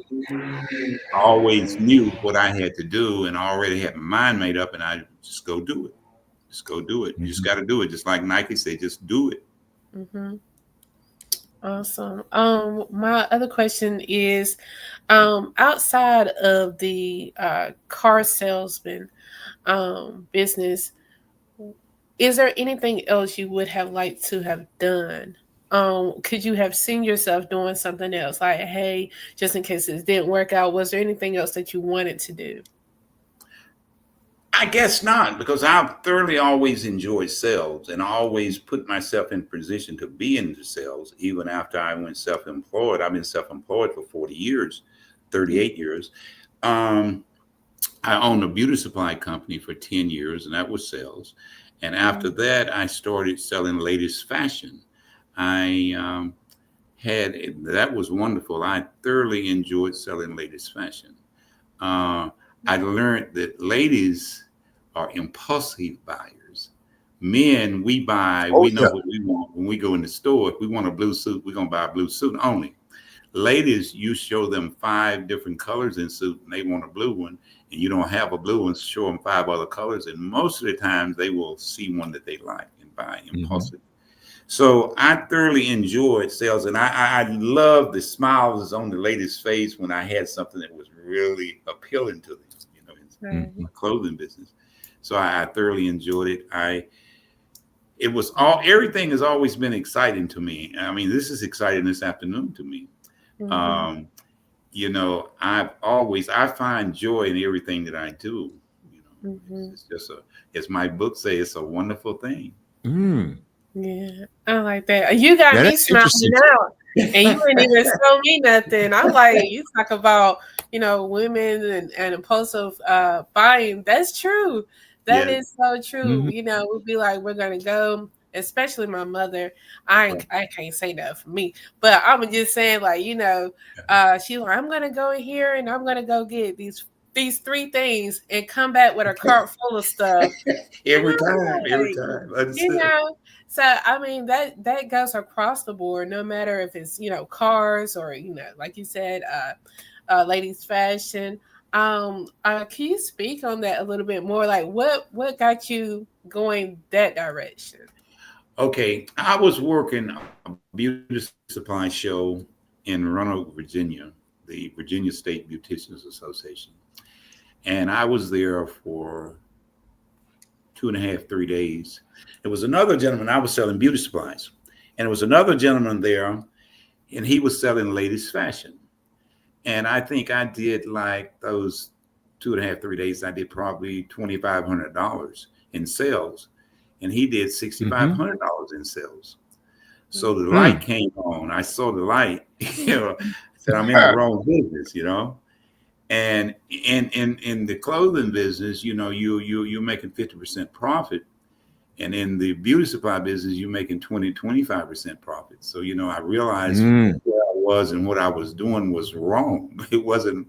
always knew what I had to do, and I already had my mind made up, and I just go do it. Just go do it. You just Mm-hmm. got to do it. Just like Nike said, just do it. Mm-hmm. Awesome. My other question is, outside of the car salesman business, is there anything else you would have liked to have done? Could you have seen yourself doing something else? Like, hey, just in case it didn't work out, was there anything else that you wanted to do? I guess not, because I've thoroughly always enjoyed sales, and I always put myself in position to be in the sales, even after I went self-employed. I've been self-employed for 40 years, 38 years. Um, I owned a beauty supply company for 10 years, and that was sales. And after Mm-hmm. that, I started selling latest fashion. I that was wonderful. I thoroughly enjoyed selling latest fashion. Uh, I learned that ladies are impulsive buyers. Men, Oh we know yeah. what we want when we go in the store. If we want a blue suit, we're gonna buy a blue suit only. Ladies, you show them 5 different colors in suit, and they want a blue one, and you don't have a blue one. Show them 5 other colors, and most of the times they will see one that they like and buy Mm-hmm. impulsive. So I thoroughly enjoyed sales, and I love the smiles on the lady's face when I had something that was really appealing to them, you know, in Right. Mm-hmm. my clothing business. So I thoroughly enjoyed it. It was all, everything has always been exciting to me. I mean, this is exciting this afternoon to me. Mm-hmm. Um, you know, I find joy in everything that I do. You know, Mm-hmm. it's just as my book says, it's a wonderful thing. Mm. Yeah, I like that. You got Now me that's smiling interesting. now, and you didn't even show me nothing. I'm like, you talk about, women and impulsive buying. That's true. That Yes. is so true. Mm-hmm. We'd be like, we're gonna go. Especially my mother. Right. I can't say that for me, but I'm just saying, like, she's like, I'm gonna go in here and I'm gonna go get these 3 things and come back with a cart full of stuff. And Every time, I'm every like, time. you Understood. know, so I mean that goes across the board, no matter if it's cars or like you said, ladies fashion. Can you speak on that a little bit more? Like what got you going that direction? Okay, I was working a beauty supply show in Roanoke, Virginia, the Virginia State Beauticians Association. And I was there for 2.5, 3 days. There was another gentleman, I was selling beauty supplies. And there was another gentleman there, and he was selling ladies' fashion. And I think I did, like, those 2.5, 3 days, I did probably $2,500 in sales. And he did Mm-hmm. $6,500 in sales. So the light Mm. came on. I saw the light. I said, I'm in the wrong business. And in the clothing business, you're making 50% profit. And in the beauty supply business, you're making 25% profit. So, I realized Mm. where I was and what I was doing was wrong. It wasn't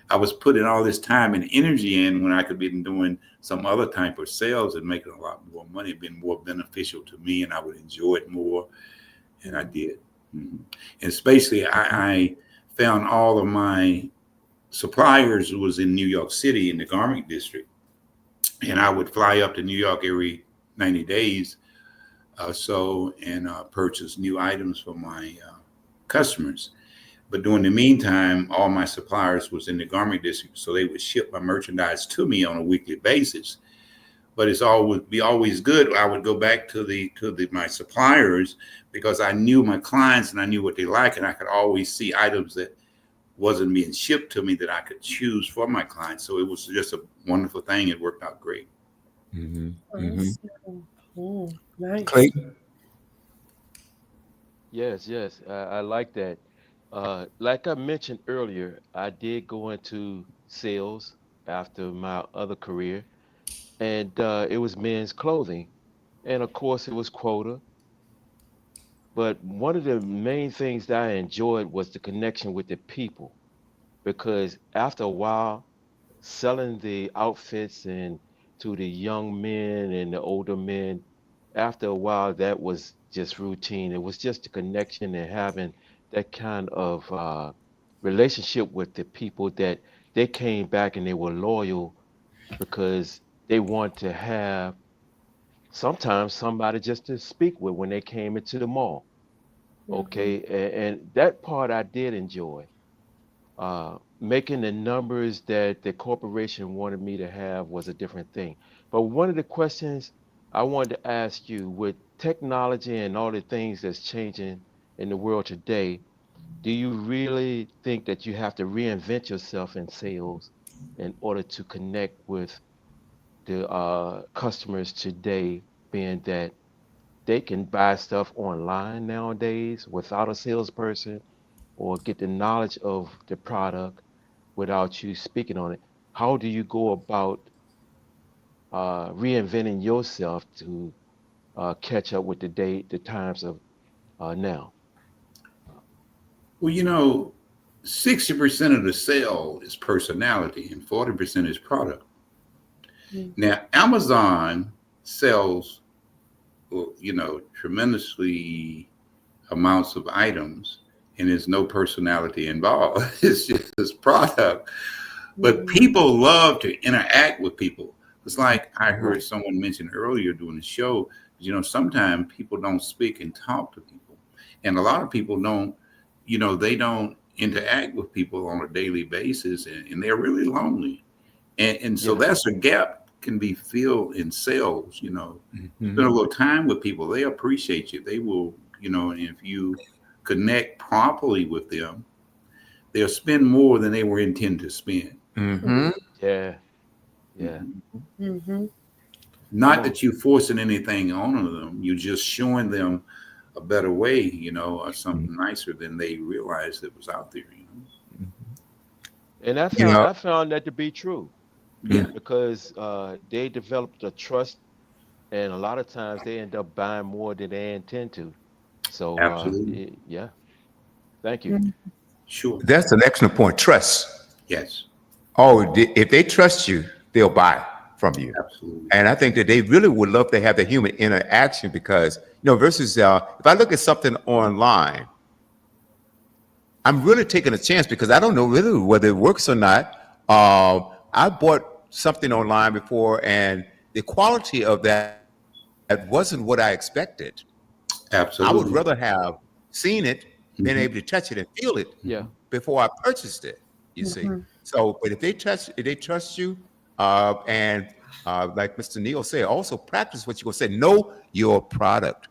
I was putting all this time and energy in when I could be doing some other type of sales and making a lot more money, being more beneficial to me, and I would enjoy it more. And I did. Mhm. And especially, I found all of my suppliers was in New York City in the garment district, and I would fly up to New York every 90 days so and purchase new items for my customers. But during the meantime, all my suppliers was in the garment district, so they would ship my merchandise to me on a weekly basis. But it's always good. I would go back to my suppliers because I knew my clients and I knew what they like, and I could always see items that wasn't being shipped to me that I could choose for my clients. So it was just a wonderful thing. It worked out great. Mm-hmm. Mm-hmm. Awesome. Oh, nice. Clayton. Yes, yes, I like that. Like I mentioned earlier, I did go into sales after my other career, and it was men's clothing. And of course, it was quota. But one of the main things that I enjoyed was the connection with the people, because after a while, selling the outfits and to the young men and the older men, after a while, that was just routine. It was just the connection and having that kind of relationship with the people that they came back and they were loyal because they want to have sometimes somebody just to speak with when they came into the mall. Mm-hmm. Okay, and that part I did enjoy. Making the numbers that the corporation wanted me to have was a different thing. But one of the questions I wanted to ask you, with technology and all the things that's changing in the world today, do you really think that you have to reinvent yourself in sales in order to connect with the customers today, being that they can buy stuff online nowadays without a salesperson or get the knowledge of the product without you speaking on it? How do you go about reinventing yourself to catch up with the times of now? Well, 60% of the sale is personality and 40% is product. Now, Amazon sells, well, tremendously amounts of items, and there's no personality involved. It's just this product. But Mm-hmm. people love to interact with people. It's like I heard someone mention earlier during the show, sometimes people don't speak and talk to people. And a lot of people don't, they don't interact with people on a daily basis, and they're really lonely. And so Yeah, that's a gap can be filled in sales. Spend Mm-hmm. a little time with people. They appreciate you. They will, and if you connect properly with them, they'll spend more than they were intended to spend. Mm-hmm. yeah, yeah. Mhm. Mm-hmm. Come Not on. that you're forcing anything on them. You're just showing them a better way, or something nicer than they realized that was out there. And I You found know. I found that to be true Yeah, because they developed a trust, and a lot of times they end up buying more than they intend to. So absolutely. yeah, thank you. Mm-hmm. Sure. That's an excellent point. Trust. Yes, Oh, if they trust you, they'll buy from you. absolutely. And I think that they really would love to have the human interaction because, versus if I look at something online, I'm really taking a chance because I don't know really whether it works or not. I bought something online before, and the quality of that wasn't what I expected. I would rather Absolutely. have seen it, been able to Hmm. touch it and feel it Yeah, before I purchased it. You see, Mm-hmm. so but if they trust you, and like Mr. Neal said, also practice what you're gonna say. Know your product.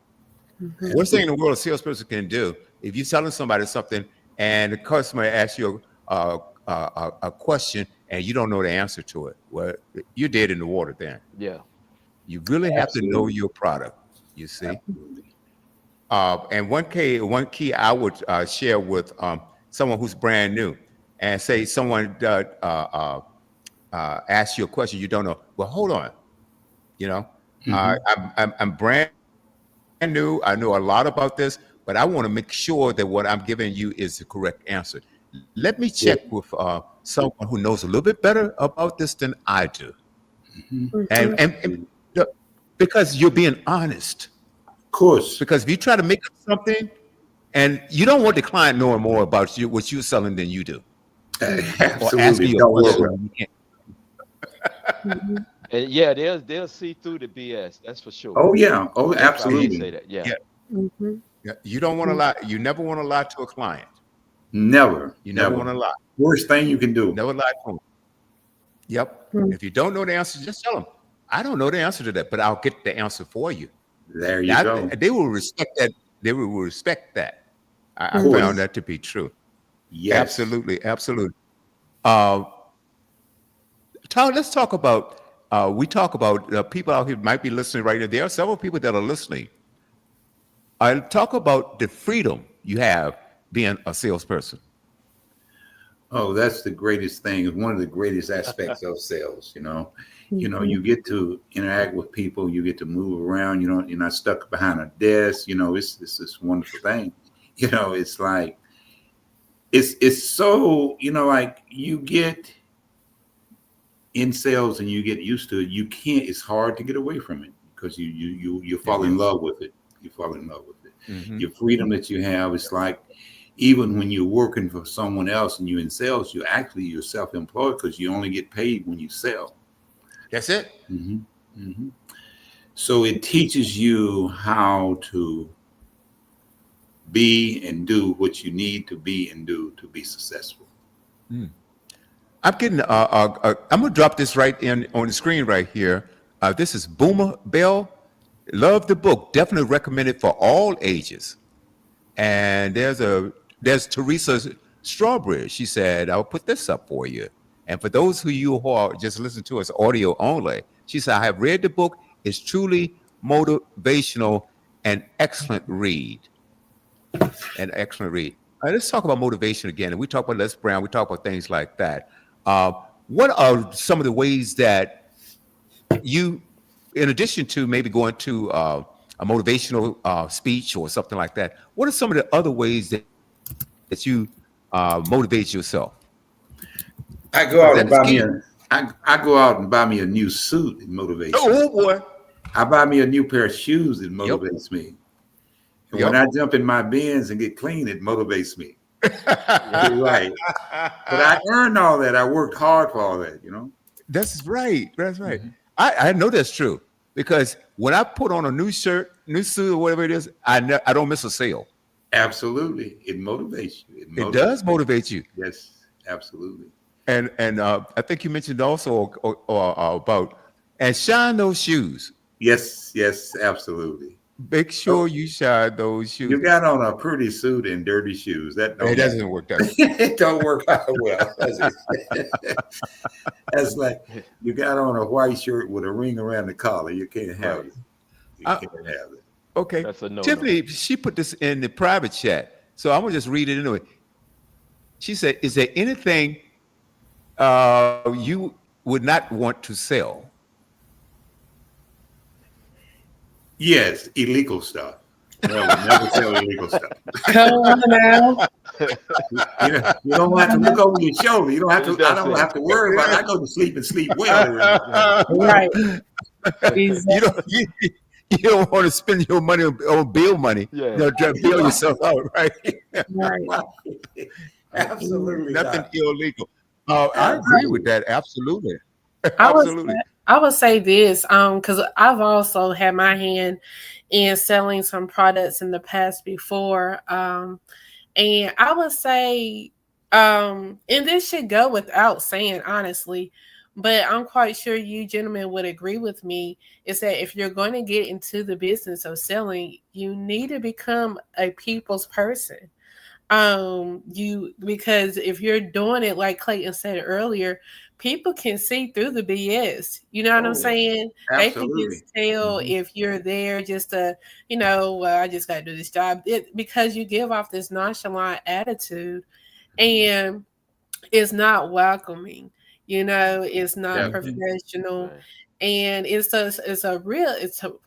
Mm-hmm. Worst thing in Absolutely. the world a salesperson can do if you're selling somebody something and the customer asks you a question and you don't know the answer to it. Well, you're dead in the water then. yeah. You really have to know Absolutely. your product. You see. Absolutely. And one key I would share with someone who's brand new, and say someone asks you a question you don't know. Well, hold on. You know, Hmm. I'm brand new. I know a lot about this, but I want to make sure that what I'm giving you is the correct answer. Now, let me Yeah. check with someone who knows a little bit better about this than I do. Mhm. And, Mhm. and, and the- because you're being honest. Of course. Because if you try to make up something and you don't want the client knowing more about you, what you're selling than you do, or Absolutely. asking you a Don't work question well. when you can't. Mhm. And yeah, they'll see through the BS. That's for sure. Oh yeah. Oh, If I may absolutely. say that. Yeah. Yeah, Mhm. yeah. You don't want to lie. You never want to lie to a client. Never. You never Never. want to lie. Worst thing you can do. Never lie to them. Yep. Mhm. If you don't know the answer, just tell them, I don't know the answer to that, but I'll get the answer for you. There you go. That, they will respect that. They will respect that. Of I found course. that to be true. Yes. Absolutely. Absolutely. Uh, let's talk about, we talk about people out here might be listening right now. There are several people that are listening. I talk about the freedom you have being a salesperson. Oh, that's the greatest thing. It's one of the greatest aspects of sales, you know. Mhm. You get to interact with people, you get to move around, you're not stuck behind a desk, it's this wonderful thing. It's like it's so, like you get in sales and you get used to it, it's hard to get away from it because you It fall in is. love with it. You fall in love with it. Hmm. Your freedom that you have, it's like even when you're working for someone else and you're in sales, you're self-employed because you only get paid when you sell. That's it. hmm hmm So it teaches you how to be and do what you need to be and do to be successful. Mm. I'm getting. I'm gonna drop this right in on the screen right here. This is Boomer Bell. Love the book. Definitely recommend it for all ages. And there's Teresa Strawberry. She said, "I'll put this up for you." And for those who are just listening to us audio only, she said, "I have read the book. It's truly motivational and excellent read. An excellent read." Let's talk about motivation again. And we talk about Les Brown. We talk about things like that. Uh, what are some of the ways that you, in addition to maybe going to a motivational speech or something like that, what are some of the other ways that you motivate yourself? I go Because out and that is buy me key. a I go out and buy me a new suit. It motivates me. Oh boy. I buy me a new pair of shoes. It Yep. motivates me. And when Yep. I jump in my bins and get clean, it motivates me. Yeah. Right. But I earned all that. I worked hard for all that. That's right. That's right. Mhm. I know that's true because when I put on a new shirt, new suit, or whatever it is, I don't miss a sale. Absolutely. It motivates you. It It motivates. does motivate you. Yes, absolutely. And I think you mentioned also about and shine those shoes. Yes, yes, absolutely. Make Oh, sure you shine those shoes. you got on a pretty suit and dirty shoes. That It don't happen. doesn't work, does it? It don't work out well, does it? That's like you got on a white shirt with a ring around the collar. You can't have Right. it. You Uh, can't have it. okay. That's a no-no. Tiffany, she put this in the private chat, so I'm gonna just read it anyway. She said, "Is there anything you would not want to sell?" Yes, illegal stuff. Never sell illegal stuff. Come on now. You don't have to look over your shoulder. You don't have to. I That's don't it. have to worry about it. I go to sleep and sleep well every night. Right. you Exactly. don't you, you don't want to spend your money on bill money. Yeah. Try to bail yourself out, right? Right. Absolutely Nothing not. illegal. I agree with Absolutely. that. Absolutely. I would Absolutely. I would say this, because I've also had my hand in selling some products in the past before. And I would say, and this should go without saying, honestly, but I'm quite sure you gentlemen would agree with me, is that if you're going to get into the business of selling, you need to become a people's person. You because if you're doing it like Clayton said earlier, people can see through the BS. You know what I'm Oh, saying? They can absolutely. just tell Mhm. if you're there just to, well, I just got to do this job. Because you give off this nonchalant attitude, and it's not welcoming. It's not Definitely. professional. Right. And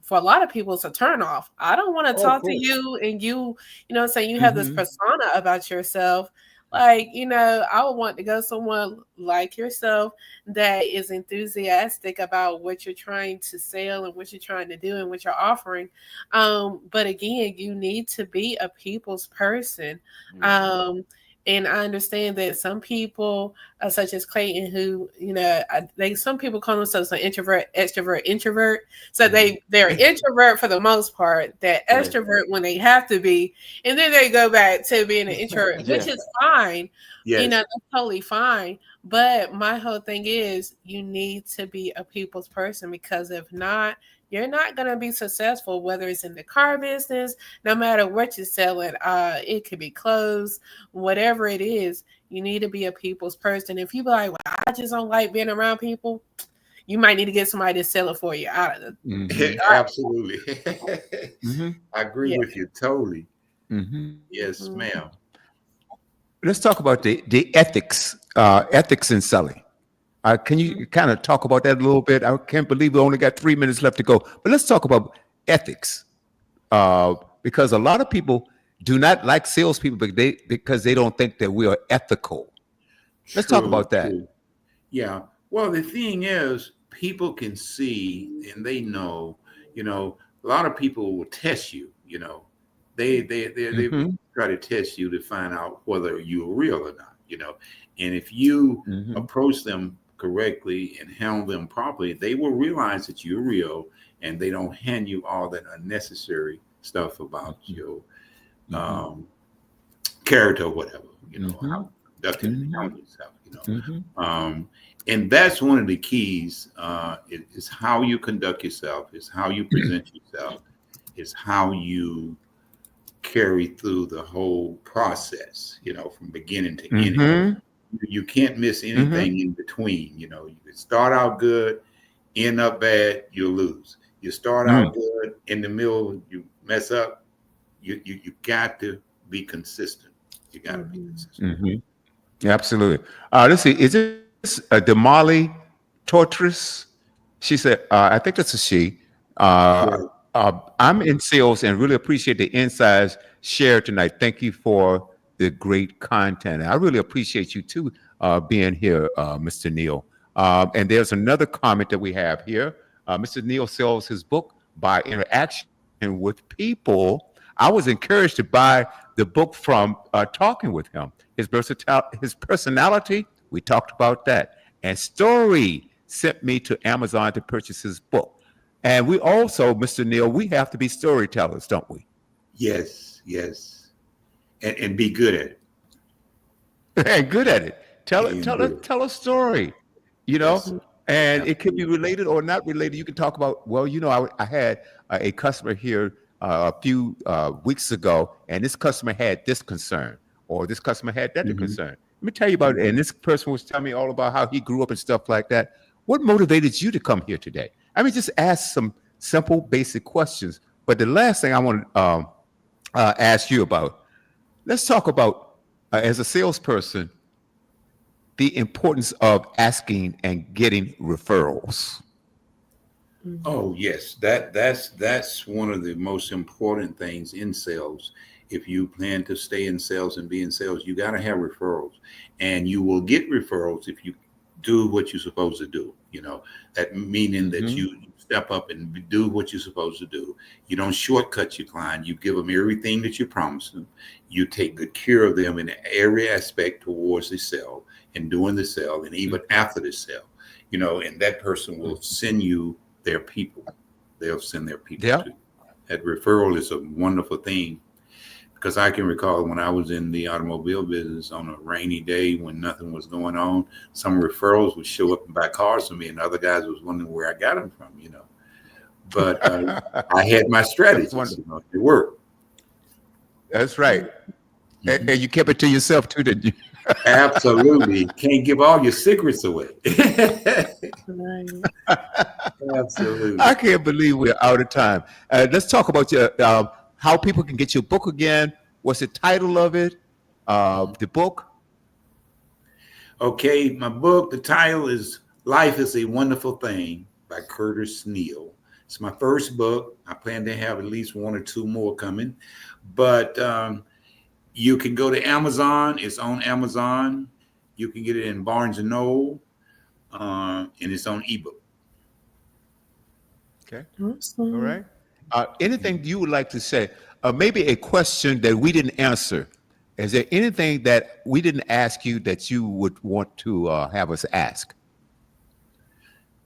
for a lot of people, it's a turn off. I don't want to Oh, of talk to course. you, and you know what I'm saying, you have this Hmm. persona about yourself. Like, I would want to go someone like yourself that is enthusiastic about what you're trying to sell and what you're trying to do and what you're offering. But again, you need to be a people's person. Hmm. Um, and I understand that some people, such as Clayton, who some people call themselves an introvert, extrovert, introvert. So Mhm. they're introvert for the most part, that Yes. extrovert when they have to be, and then they go back to being an introvert, which Yeah. is fine. Yes. That's totally fine. But my whole thing is you need to be a people's person, because if not, you're not going to be successful, whether it's in the car business, no matter what you're selling. It could be clothes, whatever it is. You need to be a people's person. If you be like, well, I just don't like being around people, you might need to get somebody to sell it for you out of the. Mm-hmm. Absolutely. Mm-hmm. I agree Yeah. with you totally. Mm-hmm. Yes, Mhm. ma'am. Let's talk about the ethics in selling. Can you kind of talk about that a little bit? I can't believe we only got 3 minutes left to go, but let's talk about ethics, because a lot of people do not like salespeople because they don't think that we are ethical. Let's talk True, about that. true. Yeah. Well, the thing is, people can see and they know, a lot of people will test you, they Mm-hmm. try to test you to find out whether you're real or not. And if you Mm-hmm. approach them correctly and handle them properly, they will realize that you're real and they don't hand you all that unnecessary stuff about your Mm-hmm. um, character or whatever, Mm-hmm. how productive and Mm-hmm. handle yourself. Mm-hmm. Um, and that's one of the keys, is how you conduct yourself, is how you present yourself, is how you carry through the whole process, from beginning to ending. Mm-hmm. You can't miss Mm-hmm. anything in between. You can start out good, end up bad, you'll lose. You start out good, in the middle, you mess up. You got to be consistent. You got to be Mhm. consistent. Mm-hmm. Absolutely. Let's see. Is this Damali Tortres? She said, I think that's a she. Uh, Right. I'm in sales and really appreciate the insights shared tonight. Thank you for the great content. I really appreciate you too being here, Mr. Neal. And there's another comment that we have here. Mr. Neal sells his book by interaction with people. I was encouraged to buy the book from talking with him. His personality, we talked about that. And story sent me to Amazon to purchase his book. And we also, Mr. Neal, we have to be storytellers, don't we? Yes, yes, and be good at it. And good at it. And good. Tell a story, you know, Yes, and it could be absolutely. related or not related. You can talk about, well, I had a customer here a few weeks ago, and this customer had this concern, or this customer had that Hmm. concern. Let me tell you about it. And this person was telling me all about how he grew up and stuff like that. What motivated you to come here today? I mean, just ask some simple, basic questions. But the last thing I want to ask you about, let's talk about, as a salesperson, the importance of asking and getting referrals. Mhm. Oh yes, that's one of the most important things in sales. If you plan to stay in sales and be in sales, you got to have referrals, and you will get referrals if you do what you're supposed to do. That meaning that Mm-hmm. you step up and do what you're supposed to do. You don't shortcut your client. You give them everything that you promised them. You take good care of them in every aspect towards the sale and doing the sale, and even after the sale. And that person will send you their people. They'll send their people Yeah. to you. That referral is a wonderful thing, because I can recall when I was in the automobile business on a rainy day when nothing was going on, some referrals would show up and buy cars from me, and other guys was wondering where I got them from. But I had my That's strategies. wonderful. It worked. That's right. Mhm. And you kept it to yourself too, didn't you? Absolutely. Can't give all your secrets away. Right. Absolutely. I can't believe we're out of time. Let's talk about how people can get your book again. What's the title of it? The book. Okay, my book, the title is Life is a Wonderful Thing by Curtis Neal. It's my first book. I plan to have at least one or two more coming. But You can go to Amazon. It's on Amazon. You can get it in Barnes and Noble, and it's on ebook. Okay. Awesome. All right. Anything you would like to say? Maybe a question that we didn't answer. Is there anything that we didn't ask you that you would want to have us ask?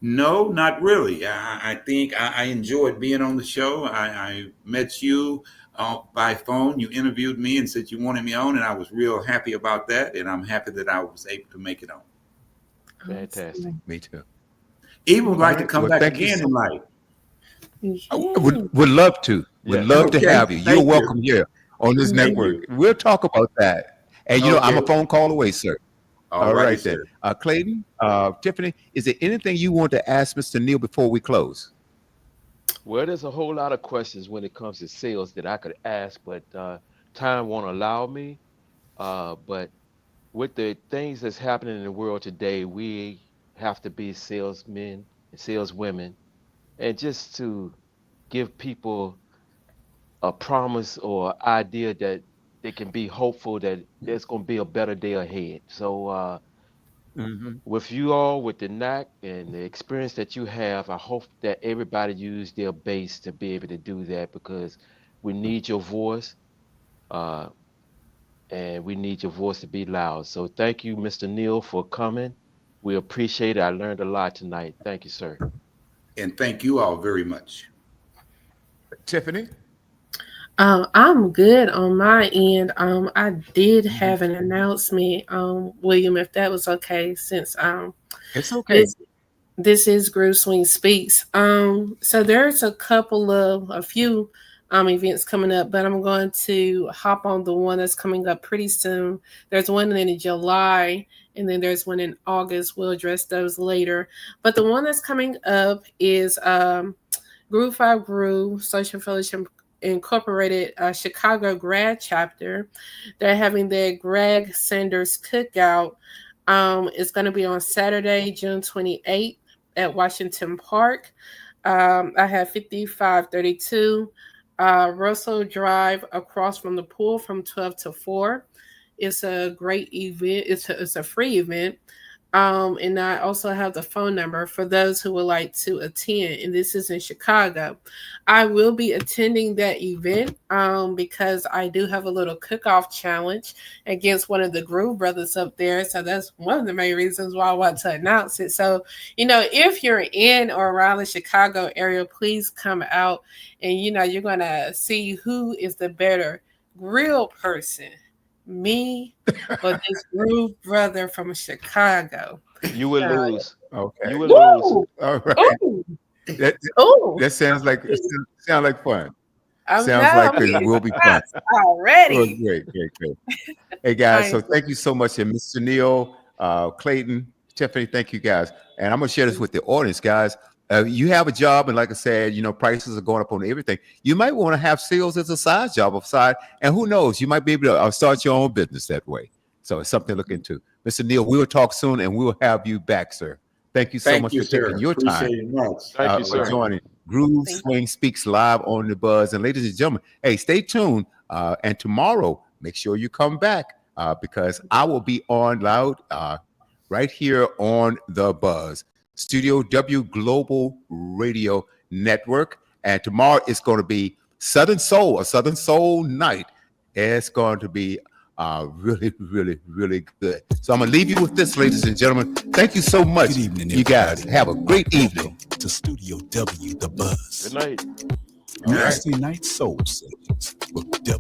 No, not really. I think I enjoyed being on the show. I met you by phone. You interviewed me and said you wanted me on, and I was real happy about that. And I'm happy that I was able to make it on. Fantastic. Me too. Even would like to right. come Well, back thank you again so in life. Would love to. Would Yeah. love to Okay, have you. You're thank you. welcome here on this Thank network. you. We'll talk about that. And you know, I'm a Okay. phone call away, sir. All right right, then. sir. Clayton, Tiffany, is there anything you want to ask Mr. Neal before we close? Well, there's a whole lot of questions when it comes to sales that I could ask, but time won't allow me. But with the things that's happening in the world today, we have to be salesmen and saleswomen, and just to give people a promise or idea that they can be hopeful that there's going to be a better day ahead. So, Mm-hmm. with you all, with the knack and the experience that you have, I hope that everybody use their base to be able to do that because we need your voice, uh, and we need your voice to be loud. So thank you, Mr. Neal, for coming. We appreciate it. I learned a lot tonight. Thank you, sir. And thank you all very much. Tiffany? I'm good on my end. I did Mm-hmm. have an announcement, William, if that was okay, since It's okay. this this is Groove Swing Speaks. So there's a few events coming up, but I'm going to hop on the one that's coming up pretty soon. There's one in July, and then there's one in August. We'll address those later. But the one that's coming up is Groove 5 Groove Social Fellowship Incorporated Chicago grad chapter. They're having their Greg Sanders cookout. It's going to be on Saturday, June 28th at Washington Park. I have 5532 Russell Drive across from the pool from 12 to 4. It's a great event. It's a free event. And I also have the phone number for those who would like to attend. And this is in Chicago. I will be attending that event because I do have a little cook-off challenge against one of the Groove brothers up there. So that's one of the main reasons why I want to announce it. So, if you're in or around the Chicago area, please come out and, you're going to see who is the better grill person. Me or this Groove brother from Chicago. You will lose. Okay. You will lose. Woo! All right. Ooh! That, Ooh! that sounds like fun. I'm Sounds like I'm it getting will be fun. shots Oh, already. great. Hey guys, so I'm thank you so much, and Mr. Neal, Clayton, Tiffany, thank you guys. And I'm gonna share this with the audience, guys. You have a job, and like I said, prices are going up on everything. You might want to have sales as a side job offside, and who knows, you might be able to start your own business that way. So it's something to look into. Mr. Neal, we will talk soon, and we will have you back, sir. Thank you so Thank much you, for taking sir. your time Appreciate it much. Thank you, for sir. joining Groove Thank Swing Speaks live on the Buzz. And ladies and gentlemen, hey, stay tuned. And tomorrow, make sure you come back because I will be on loud right here on the Buzz. Studio W Global Radio Network. And tomorrow it's going to be Southern Soul, a Southern Soul night. It's going to be really, really, really good. So I'm going to leave you with this, ladies and gentlemen. Thank you so much. Good evening, You guys everybody. have a great evening. Welcome to Studio W, The Buzz. Good night. All right. Wednesday night soul sessions with W.